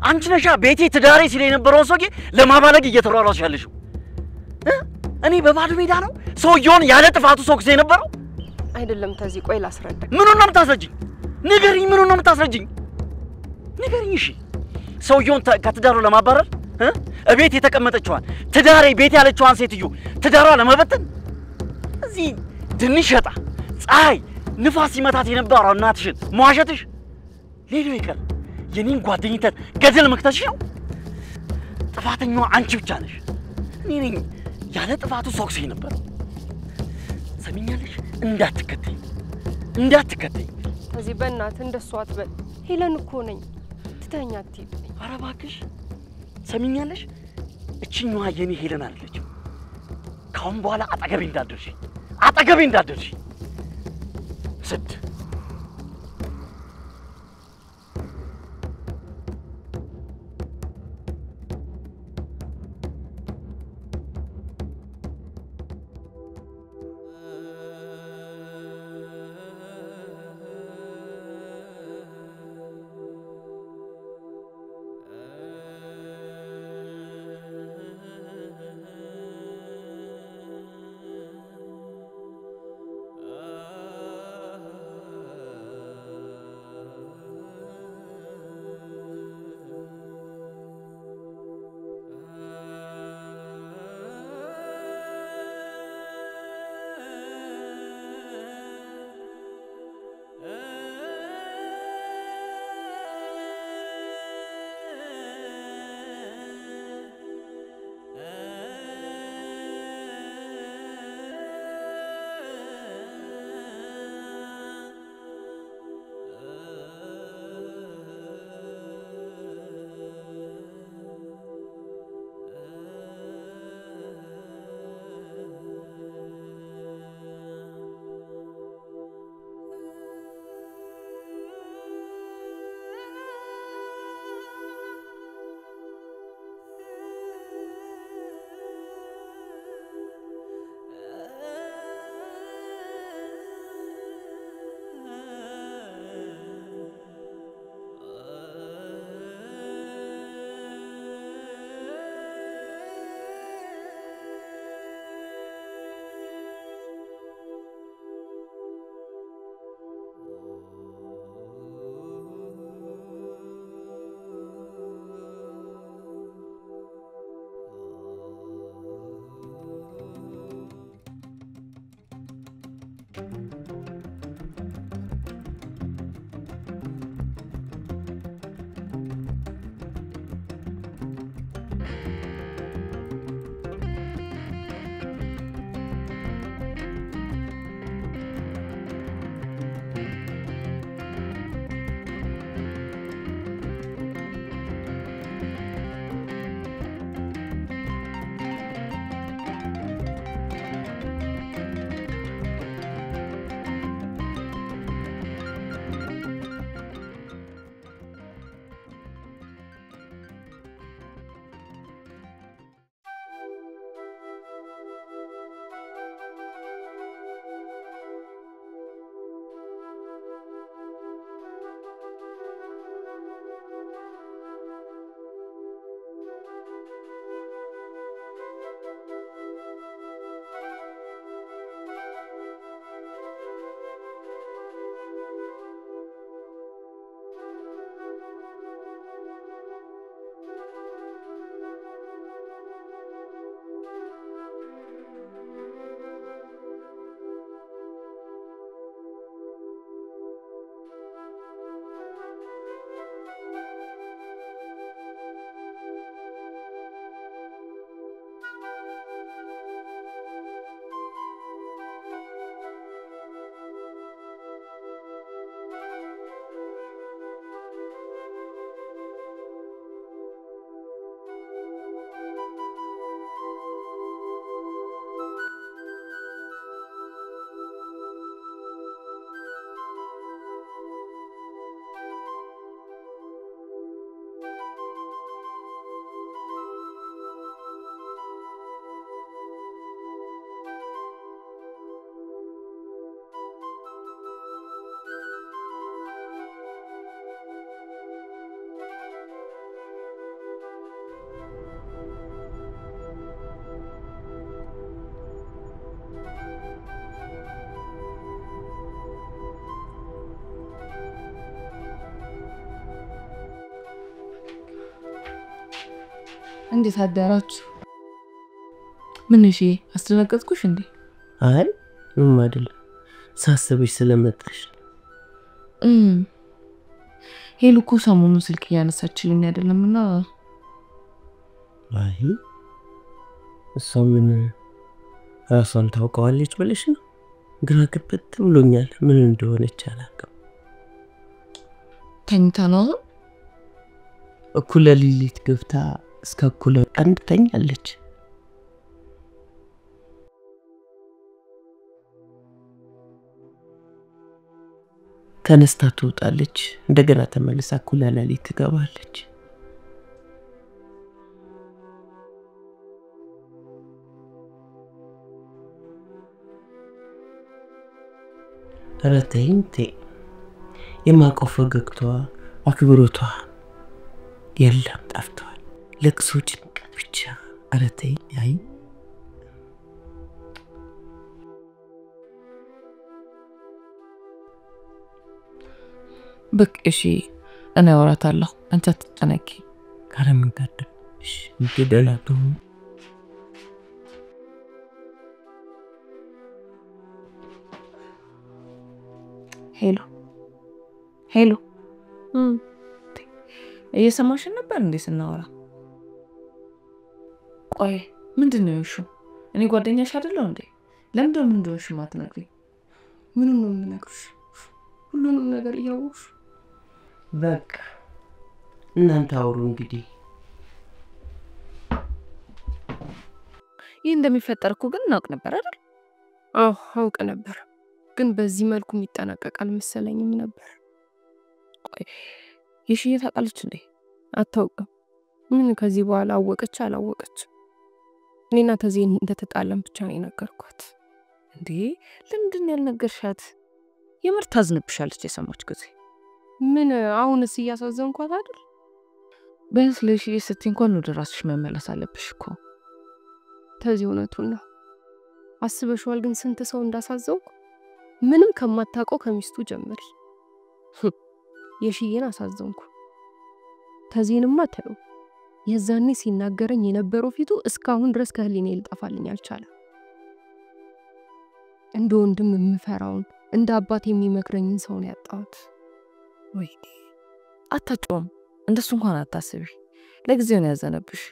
አንቺ ነሻ ቤቴ ትዳሬ ሲል የነበረውን ሰውዬ ለማባለግ እየተሯሯጥሽ ያለሽው። እኔ በባዶ ሜዳ ነው ሰውየውን ያለ ጥፋቱ ሰውክስ የነበረው? አይደለም ተዚህ፣ ቆይ ላስረዳ። ምኑን ነው የምታስረጅኝ? ንገሪኝ፣ ምኑን ነው የምታስረጅኝ? ንገሪኝ። እሺ ሰውየውን ከትዳሩ ለማባረር እቤት የተቀመጠችዋን ትዳሬ ቤት ያለችዋን ሴትዮ ትዳሯ ለመበተን እዚህ ትንሽ ሸጣ ፀሐይ ንፋስ ሲመታት የነበረው እናትሽን መዋሸትሽ ሌላው ይቀር የኔን ጓደኝነት ገደል መክተሽ ነው። ጥፋተኛዋ አንቺ ብቻ ነሽ። እኔ ነኝ ያለ ጥፋቱ ሶክሲ ነበር። ሰሚኛለሽ? እንዳትከተኝ እዚህ በእናትህ እንደሱ አትበል። ሄለን እኮ ነኝ። ትተኛ አትሂድ። ኧረ እባክሽ ሰሚኛለሽ? እችኛዋ የኔ ሄለን አይደለችም። ካሁን በኋላ አጠገቤ እንዳትደርሺ ስድ እንዴት አደራችሁ? ምን እሺ አስተናገጥኩሽ እንዴ? አይ ምንም አይደለም ሳስብሽ ስለመጣሽ ሄሉ እኮ ሰሞኑን ስልክ እያነሳችልኝ አይደለምና አይ እሷ ምን ራሷን ታውቀዋለች ብለሽ ነው? ግራ ግብት ብሎኛል። ምን እንደሆነች አላውቅም። ተኝታ ነው እኩለ ሌሊት ገብታ እስከ እኩለ ቀን ትተኛለች። ተነስታ ትወጣለች፣ እንደገና ተመልሳ እኩለ ሌሊት ትገባለች። ረተይም የማውቀው ፈገግታዋ አክብሮቷ የለም ጠፍቷል። ለቅሶ ጭንቀት ብቻ። ረተይም አይ በቃ እሺ እኔ አወራታለሁ አንቺ አትጨነቂ። ካረምን ጋደሽ እንግደላቱ ሄሎ ሄሎ እየሰማሽን ነበር እንዴ ስናወራ? ቆይ ምንድነው ያልሽው? እኔ ጓደኛሽ አይደለሁ እንዴ? ለምን እንደሆንሽ ማትነግሪኝ? ምንም ነው የምነግርሽ? ሁሉንም ነገር እያወቅሽ በቃ እናንተ አውሩ እንግዲህ። ይህ እንደሚፈጠር እኮ ግን እናውቅ ነበር አይደል? አዎ አውቅ ነበር፣ ግን በዚህ መልኩ የሚጠናቀቃል መሰለኝም ነበር። ቆይ የሽዬ ታውቃለች እንዴ? አታውቅም። ምን ከዚህ በኋላ አወቀች አላወቀች? እኔና ተዚህ እንደተጣላን ብቻ ነው የነገርኳት። እንዴ ለምንድን ያልነገርሻት? የምር ታዝንብሻለች የሰማች ጊዜ። ምን አሁንስ እያሳዘንኳት አይደል? ቢያንስ ለሽዬ ስትይ እንኳን ወደ ራስሽ መመለስ አለብሽ እኮ። ተዚህ እውነቱን ነው። አስበሽዋል ግን ስንት ሰው እንዳሳዘንኩ? ምንም ከማታውቀው ከሚስቱ ጀምሪ። የሽዬን አሳዘንኩ። ተዚህንማ ተው። የዛኔ ሲናገረኝ የነበረው ፊቱ እስካሁን ድረስ ከህሊኔ ሊጠፋልኝ አልቻለም። እንደ ወንድም የምፈራውን እንደ አባት የሚመክረኝን ሰው ነው ያጣሁት። ወይ አታጭውም፣ እንደሱ እንኳን አታስቢ። ለጊዜው ነው ያዘነብሽ።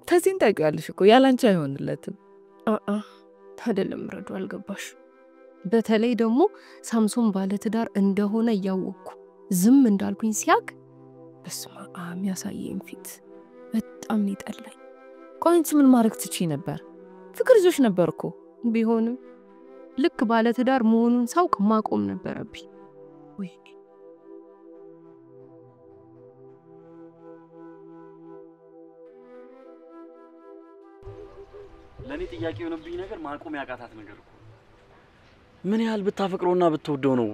ተዚህን ታውቂዋለሽ እኮ ያላንቺ አይሆንለትም። አይደለም ረዱ፣ አልገባሽ። በተለይ ደግሞ ሳምሶን ባለ ትዳር እንደሆነ እያወቅኩ ዝም እንዳልኩኝ ሲያቅ በስመ አብ ያሳየኝ ፊት በጣም ይጠላኝ። ቆይ አንቺ ምን ማድረግ ትችይ ነበር? ፍቅር ይዞሽ ነበር እኮ። ቢሆንም ልክ ባለ ትዳር መሆኑን ሳውቅ ማቆም ነበረብኝ። ወይ ለኔ ጥያቄ የሆነብኝ ነገር ማቆም ያቃታት ነገር እኮ ምን ያህል ብታፈቅረውና ብትወደው ነው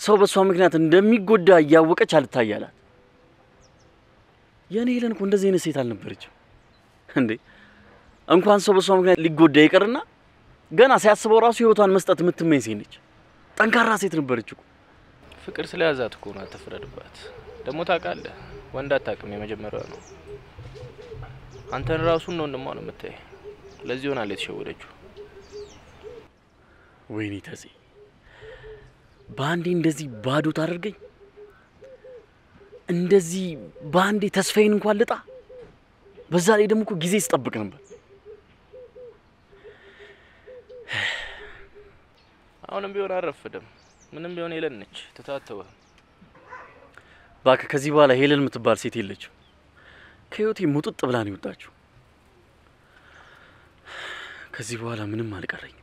ሰው በሷ ምክንያት እንደሚጎዳ እያወቀች አልታያላት? የኔ ሄለን እኮ እንደዚህ አይነት ሴት አልነበረችም እንዴ። እንኳን ሰው በሷ ምክንያት ሊጎዳ ይቀርና ገና ሲያስበው ራሱ ህይወቷን መስጠት የምትመኝ ሴት ነች። ጠንካራ ሴት ነበረች እኮ። ፍቅር ስለያዛት እኮ ነው አትፍረድባት። ደግሞ ታውቃለህ ወንድ አታውቅም፣ የመጀመሪያው ነው። አንተን ራሱን ነው እንደማ ነው የምታይ። ለዚህ ሆናል የተሸወደችው። ወይኔ ተዚ ባንዴ እንደዚህ ባዶ ታደርገኝ፣ እንደዚህ ባንዴ ተስፋዬን እንኳን ልጣ። በዛ ላይ ደግሞ እኮ ጊዜ ስጠብቅ ነበር። አሁንም ቢሆን አረፈደም። ምንም ቢሆን ሄለን ነች ተታተወ። ባክ ከዚህ በኋላ ሄለን የምትባል ሴት የለችም። ከህይወቴ ሙጥጥ ብላ ነው የወጣችው። ከዚህ በኋላ ምንም አልቀረኝ።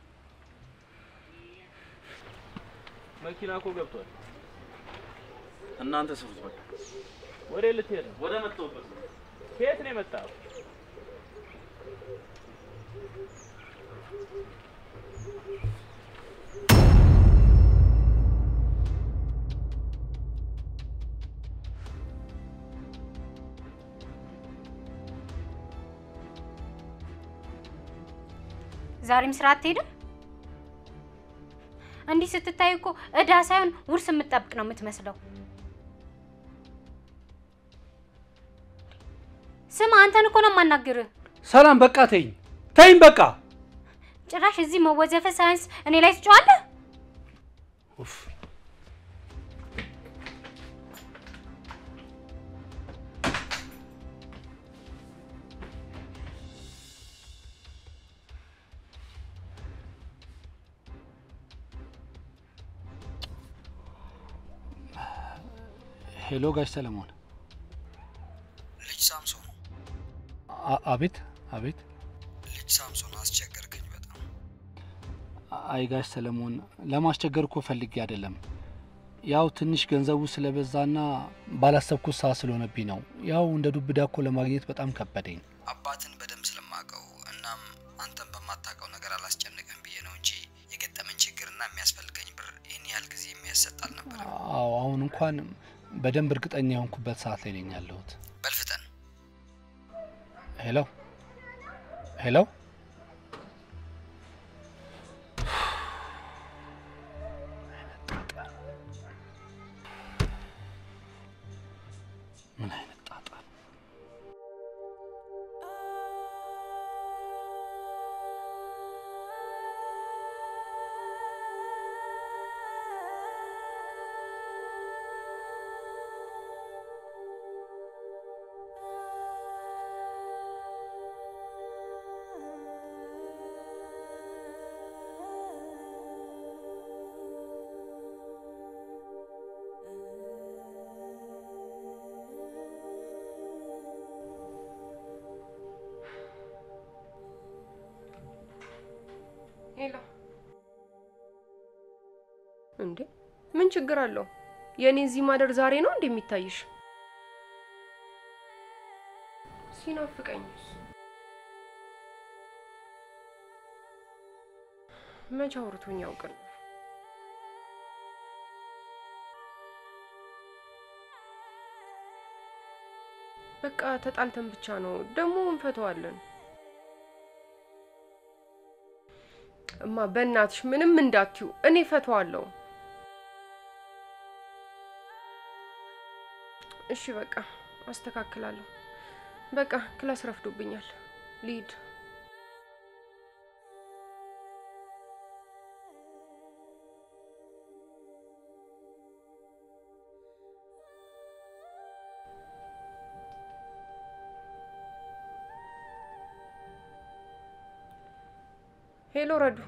መኪና እኮ ገብቷል። እናንተ ሰሩት በቃ። ወደ ልትሄድ ነው? ወደ መጣሁበት ነው። ከየት ነው የመጣው? ዛሬም ስራ አትሄድም? እንዲህ ስትታይ እኮ እዳ ሳይሆን ውርስ የምትጠብቅ ነው የምትመስለው። ስማ አንተን እኮ ነው የማናግርህ። ሰላም በቃ ተይኝ በቃ። ጭራሽ እዚህ መወዘፈ ሳይንስ እኔ ላይ ትጫዋለህ? ኡፍ ሄሎ ጋሽ ሰለሞን። ልጅ ሳምሶን። አቤት አቤት። ልጅ ሳምሶን አስቸገርከኝ በጣም። አይ ጋሽ ሰለሞን ለማስቸገር እኮ ፈልጌ አይደለም። ያው ትንሽ ገንዘቡ ስለበዛና ባላሰብኩት ሰዓት ስለሆነብኝ ነው። ያው እንደ ዱብዳ እኮ ለማግኘት በጣም ከበደኝ። አባትን በደንብ ስለማውቀው እናም አንተን በማታውቀው ነገር አላስጨንቅም ብዬ ነው እንጂ የገጠመኝ ችግርና የሚያስፈልገኝ ብር ይህን ያህል ጊዜ የሚያሰጥ አልነበረም። አዎ አሁን እንኳን በደንብ እርግጠኛ የሆንኩበት ሰዓት ላይ ነኝ ያለሁት። በልፍጠን። ሄሎ ሄሎ። ምን አይነት ጣጣ ነው? ሄሎ እንዴ ምን ችግር አለው? የኔ እዚህ ማደር ዛሬ ነው እንደሚታይሽ? ሲናፍቀኝስ መቼ አውርቶኝ ያውቃል? በቃ ተጣልተን ብቻ ነው ደግሞ እንፈተዋለን። እማ በእናትሽ ምንም እንዳትዩ፣ እኔ ፈተዋለሁ። እሺ በቃ አስተካክላለሁ። በቃ ክላስ ረፍዶብኛል፣ ልሂድ። ሄሎ ረዱ።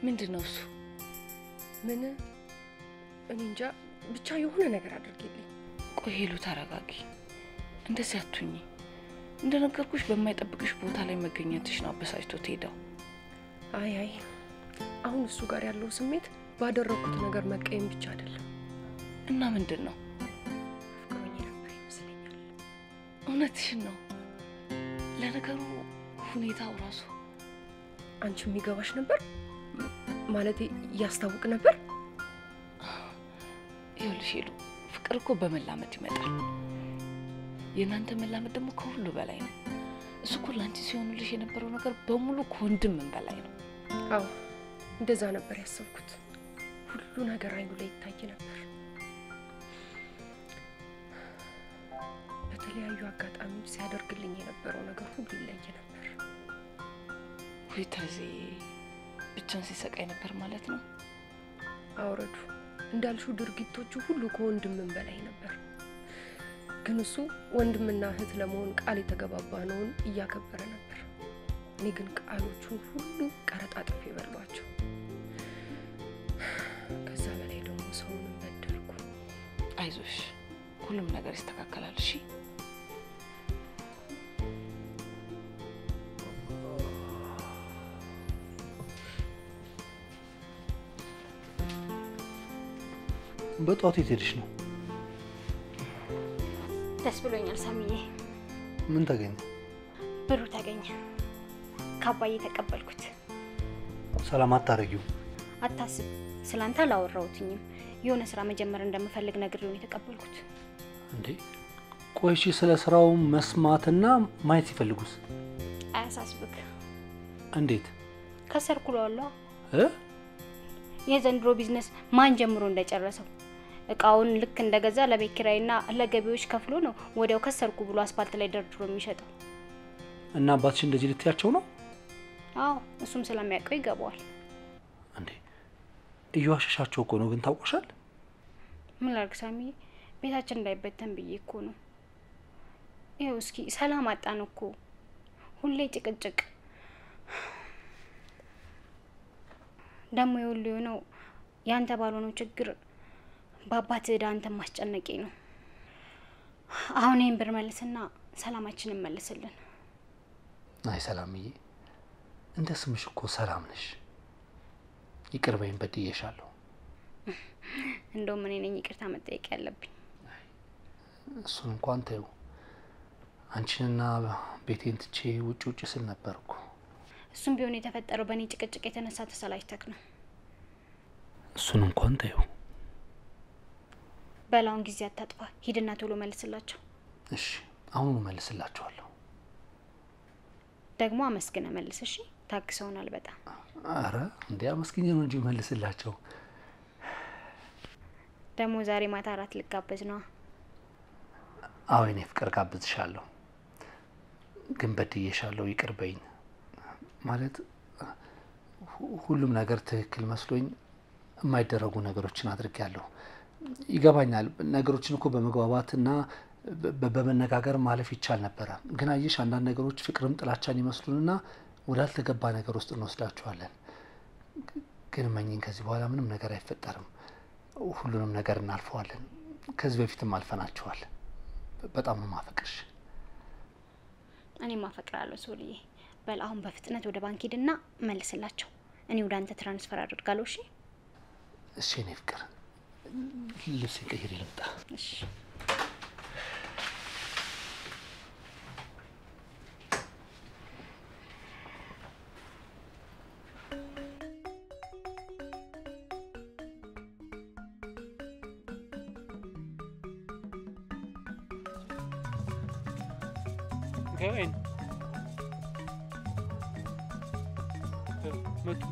ምንድነው እሱ? ምን እኔ እንጃ ብቻ የሆነ ነገር አድርጊልኝ። ቆይ ሄሉ ተረጋጊ። እንደዚህ አትሁኚ። እንደነገርኩሽ በማይጠብቅሽ ቦታ ላይ መገኘትሽ ነው አበሳጭቶት ሄደው። አይ አሁን እሱ ጋር ያለው ስሜት ባደረኩት ነገር መቀየም ብቻ አይደለም። እና ምንድነው? ፍቅሮኝ ነበር ይመስለኛል። እውነትሽን ነው? ለነገሩ ሁኔታው ራሱ አንቺ የሚገባሽ ነበር ማለት ያስታውቅ ነበር? ይኸውልሽ ሄሉ ፍቅር እኮ በመላመድ ይመጣል። የናንተ መላመድ ደግሞ ከሁሉ በላይ ነው። እሱ እኮ ላንቺ ሲሆንልሽ የነበረው ነገር በሙሉ ከወንድምም በላይ ነው። አዎ እንደዛ ነበር ያሰብኩት። ሁሉ ነገር አይኑ ላይ ይታይ ነበር። በተለያዩ አጋጣሚዎች ሲያደርግልኝ የነበረው ነገር ሁሉ ይለይ ነበር። ወይ ተዚህ ብቻን ሲሰቃይ ነበር ማለት ነው። አውረዱ እንዳልሽው ድርጊቶቹ ሁሉ ከወንድምም በላይ ነበር። ግን እሱ ወንድምና እህት ለመሆን ቃል የተገባባነውን እያከበረ ነበር። እኔ ግን ቃሎቹን ሁሉ ቀረጣጥፌ በሏቸው። ከዛ በላይ ደግሞ ሰውንም በደልኩ። አይዞሽ ሁሉም ነገር ይስተካከላል። እሺ በጧት የት ሄድሽ ነው? ደስ ብሎኛል ሳሚዬ። ምን ተገኘ? ብሩ ተገኘ። ከአባዬ ተቀበልኩት። ሰላም አታረጊው። አታስብ፣ ስላንተ አላወራሁትኝም። የሆነ ስራ መጀመር እንደምፈልግ ነግሬው የተቀበልኩት። እንዴ ቆይ እሺ፣ ስለ ስራው መስማትና ማየት ይፈልጉስ? አያሳስብክ። እንዴት? ከሰርኩሏለሁ። የዘንድሮ ቢዝነስ ማን ጀምሮ እንደጨረሰው እቃውን ልክ እንደገዛ ለቤት ኪራይና ለገቢዎች ከፍሎ ነው ወዲያው ከሰርኩ ብሎ አስፋልት ላይ ደርድሮ የሚሸጠው። እና አባትሽ እንደዚህ ልትያቸው ነው? አዎ እሱም ስለሚያውቀው ይገባዋል። እንዴ እየዋሸሻቸው እኮ ነው። ግን ታውቆሻል? ምን ላድርግ ሳሚዬ፣ ቤታችን እንዳይበተን ብዬ እኮ ነው። ይኸው እስኪ ሰላም አጣን እኮ፣ ሁሌ ጭቅጭቅ። ደግሞ ይኸውልህ የሆነው ያንተ ባልሆነው ችግር በአባት ዕዳ አንተን ማስጨነቄ ነው። አሁን ይሄን ብር መልስና ሰላማችንን መልስልን። አይ ሰላምዬ፣ እንደ ስምሽ እኮ ሰላም ነሽ። ይቅር በይኝ፣ በድዬሻለሁ። እንደውም እኔ ነኝ ይቅርታ መጠየቅ ያለብኝ። እሱን እንኳን ተይው። አንቺንና ቤቴን ትቼ ውጭ ስል ነበርኩ። እሱም ቢሆን የተፈጠረው በእኔ ጭቅጭቅ የተነሳ ተሰላችተክ ነው። እሱን እንኳን ተይው። በላውን ጊዜ አታጥፋ፣ ሂድና ቶሎ መልስላቸው። እሺ አሁኑ መልስላቸዋለሁ። ደግሞ አመስግነ መልስ። እሺ ታግሰውናል በጣም። አረ እንዴ አመስግኜ ነው እንጂ መልስላቸው። ደግሞ ዛሬ ማታ አራት ልጋበዝ ነው። አዎ እኔ ፍቅር ጋብዝሻለሁ። ግን በድዬሻለሁ፣ ይቅር በይኝ። ማለት ሁሉም ነገር ትክክል መስሎኝ የማይደረጉ ነገሮችን አድርጌያለሁ። ይገባኛል። ነገሮችን እኮ በመግባባትና በመነጋገር ማለፍ ይቻል ነበረ። ግን አየሽ አንዳንድ ነገሮች ፍቅርም ጥላቻን ይመስሉንና ወዳልተገባ ነገር ውስጥ እንወስዳቸዋለን። ግን መኝን ከዚህ በኋላ ምንም ነገር አይፈጠርም። ሁሉንም ነገር እናልፈዋለን። ከዚህ በፊትም አልፈናቸዋል። በጣም ነው ማፈቅርሽ። እኔ ማፈቅራለሁ ሶልዬ። በል አሁን በፍጥነት ወደ ባንክ ሄድና መልስላቸው። እኔ ወደ አንተ ትራንስፈር አድርጋለሁ። እሺ እሺ። እኔ ፍቅር ልብስ ቀይሬ ልምጣ። እሺ ገይን መጡ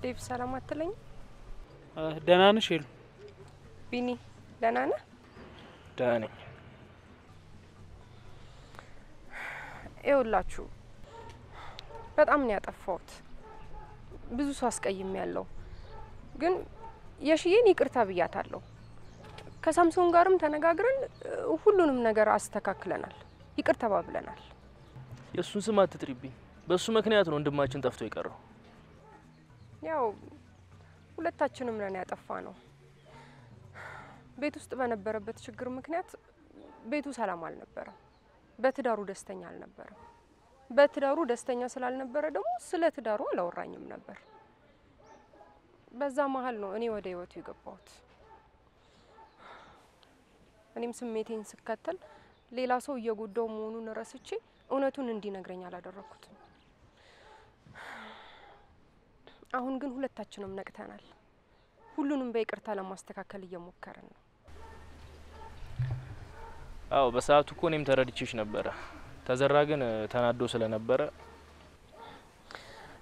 ዴቭ ሰላም አትለኝ? ደህና ነሽ ሄሉ? ቢኒ ደህና ነህ? ደህና ነኝ። ይኸውላችሁ በጣም ነው ያጠፋሁት። ብዙ ሰው አስቀይሜያለሁ። ግን የሽዬን ይቅርታ ብያታለሁ። ከሳምሶን ጋርም ተነጋግረን ሁሉንም ነገር አስተካክለናል። ይቅር ተባብለናል። የሱን ስም አትጥሪብኝ። በሱ ምክንያት ነው ወንድማችን ጠፍቶ የቀረው። ያው ሁለታችንም ነን ያጠፋ ነው። ቤት ውስጥ በነበረበት ችግር ምክንያት ቤቱ ሰላም አልነበረም። በትዳሩ ደስተኛ አልነበረም። በትዳሩ ደስተኛ ስላልነበረ ደግሞ ስለ ትዳሩ አላወራኝም ነበር። በዛ መሀል ነው እኔ ወደ ህይወቱ የገባሁት። እኔም ስሜቴን ስከተል ሌላ ሰው እየጎዳው መሆኑን ረስቼ እውነቱን እንዲነግረኝ አላደረኩትም። አሁን ግን ሁለታችንም ነቅተናል። ሁሉንም በይቅርታ ለማስተካከል እየሞከርን ነው። አዎ በሰዓቱ እኮ እኔም ተረድቼሽ ነበረ። ተዘራ ግን ተናዶ ስለነበረ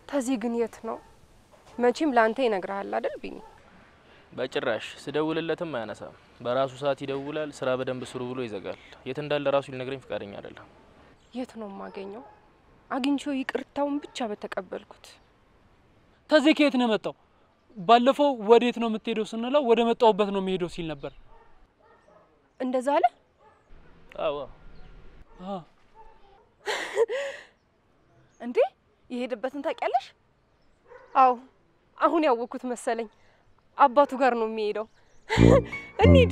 ተዚህ ግን የት ነው? መቼም ላንተ ይነግራል አይደል ቢኒ? በጭራሽ ስደውልለትም አያነሳም። በራሱ ሰዓት ይደውላል። ስራ በደንብ ስሩ ብሎ ይዘጋል። የት እንዳለ ራሱ ሊነግረኝ ፍቃደኛ አይደለም። የት ነው ማገኘው? አግኝቼው ይቅርታውን ብቻ በተቀበልኩት። ተዚህ ከየት ነው መጣው? ባለፈው ወዴት ነው የምትሄደው ስንለው ወደ መጣውበት ነው የሚሄደው ሲል ነበር። እንደዛ አለ? አዎ እንዴ የሄደበትን ታውቂያለሽ? አዎ አሁን ያወኩት መሰለኝ። አባቱ ጋር ነው የሚሄደው። እንሂድ።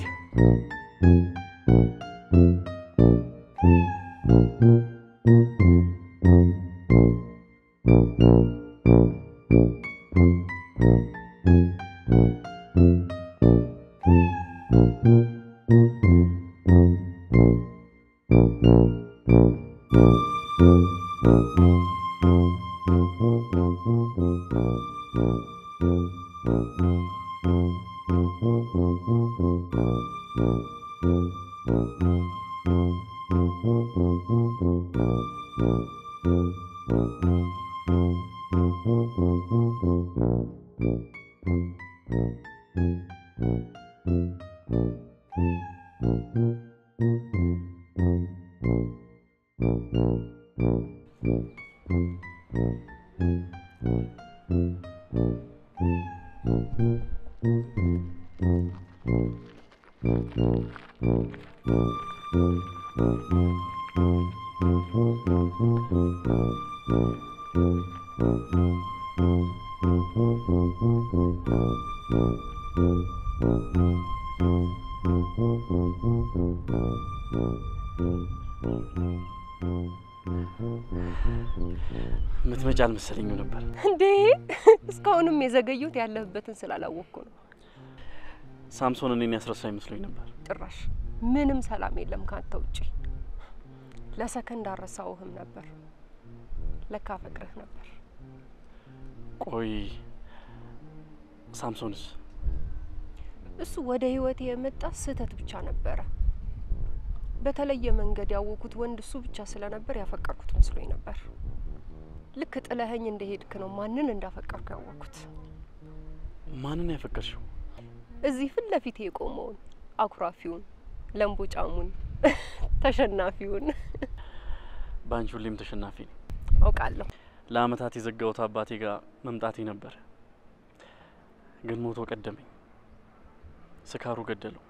ምትመጪ አልመሰለኝም ነበር። እንዴ እስካሁንም የዘገዩት ያለህበትን ስላላወቅኩ ነው። ሳምሶን እኔን ያስረሳኝ መስሎኝ ነበር። ጭራሽ ምንም ሰላም የለም ካንተ ውጪ። ለሰከንድ አረሳውህም ነበር። ለካ ፈቅረህ ነበር። ቆይ ሳምሶንስ? እሱ ወደ ህይወቴ የመጣ ስህተት ብቻ ነበረ። በተለየ መንገድ ያወኩት ወንድ እሱ ብቻ ስለነበር ያፈቀርኩት መስሎኝ ነበር። ልክ ጥለኸኝ እንደሄድክ ነው ማንን እንዳፈቀርኩ ያወኩት። ማንን ያፈቀርሽው? እዚህ ፊት ለፊት የቆመውን አኩራፊውን፣ ለምቦጫሙን፣ ተሸናፊውን። ባንቺ ሁሌም ተሸናፊ ነኝ አውቃለሁ። ለአመታት የዘጋሁት አባቴ ጋር መምጣቴ ነበር፣ ግን ሞቶ ቀደመኝ። ስካሩ ገደለው።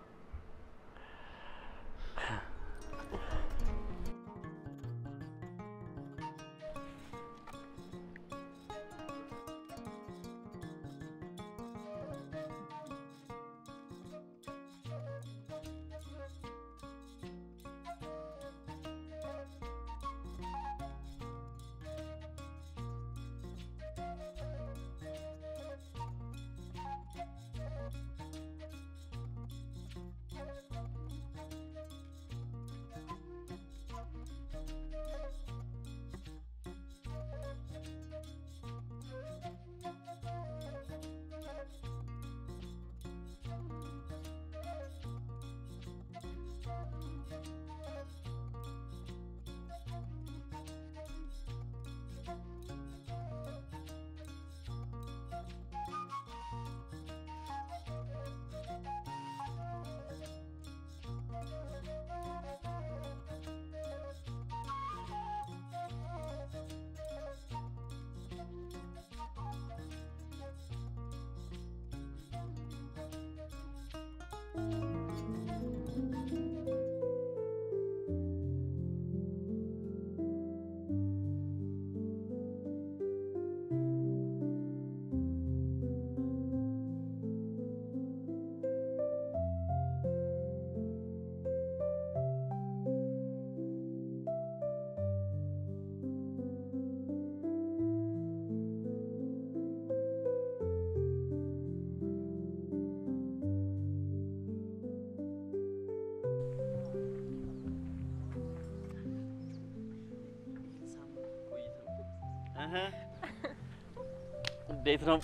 እንዴት ነው?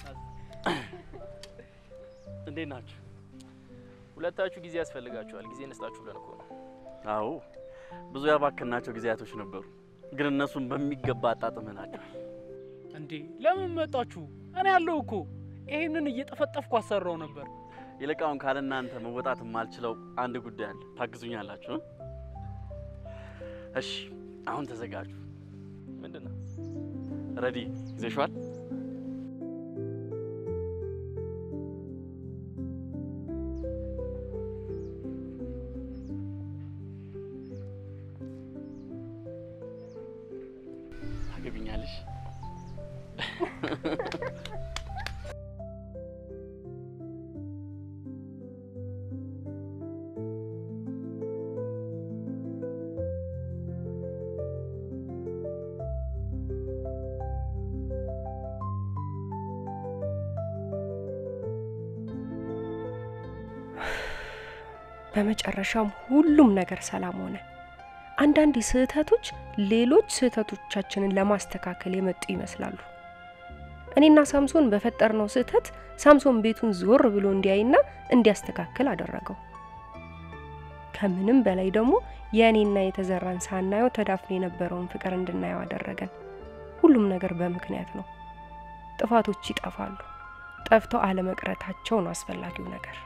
እንዴት ናችሁ? ሁለታችሁ ጊዜ ያስፈልጋችኋል። ጊዜ እንስጣችሁ ብለን እኮ ነው። አዎ ብዙ ያባከናቸው ጊዜያቶች ነበሩ፣ ግን እነሱን በሚገባ አጣጥመናቸው። እንዴ ለምን መጣችሁ? እኔ ያለው እኮ ይሄንን እየጠፈጠፍኩ አሰራው ነበር። ይልቃውን ካለናንተ መወጣት የማልችለው አንድ ጉዳይ አለ። ታግዙኛላችሁ? እሺ አሁን ተዘጋጁ። ምንድነው? ረዲ ይዘሽዋል? ታገቢኛለሽ? በመጨረሻም ሁሉም ነገር ሰላም ሆነ። አንዳንድ ስህተቶች ሌሎች ስህተቶቻችንን ለማስተካከል የመጡ ይመስላሉ። እኔና ሳምሶን በፈጠርነው ስህተት ሳምሶን ቤቱን ዞር ብሎ እንዲያይና እንዲያስተካክል አደረገው። ከምንም በላይ ደግሞ የኔና የተዘራን ሳናየው ተዳፍኖ የነበረውን ፍቅር እንድናየው አደረገን። ሁሉም ነገር በምክንያት ነው። ጥፋቶች ይጠፋሉ። ጠፍተው አለመቅረታቸው ነው አስፈላጊው ነገር።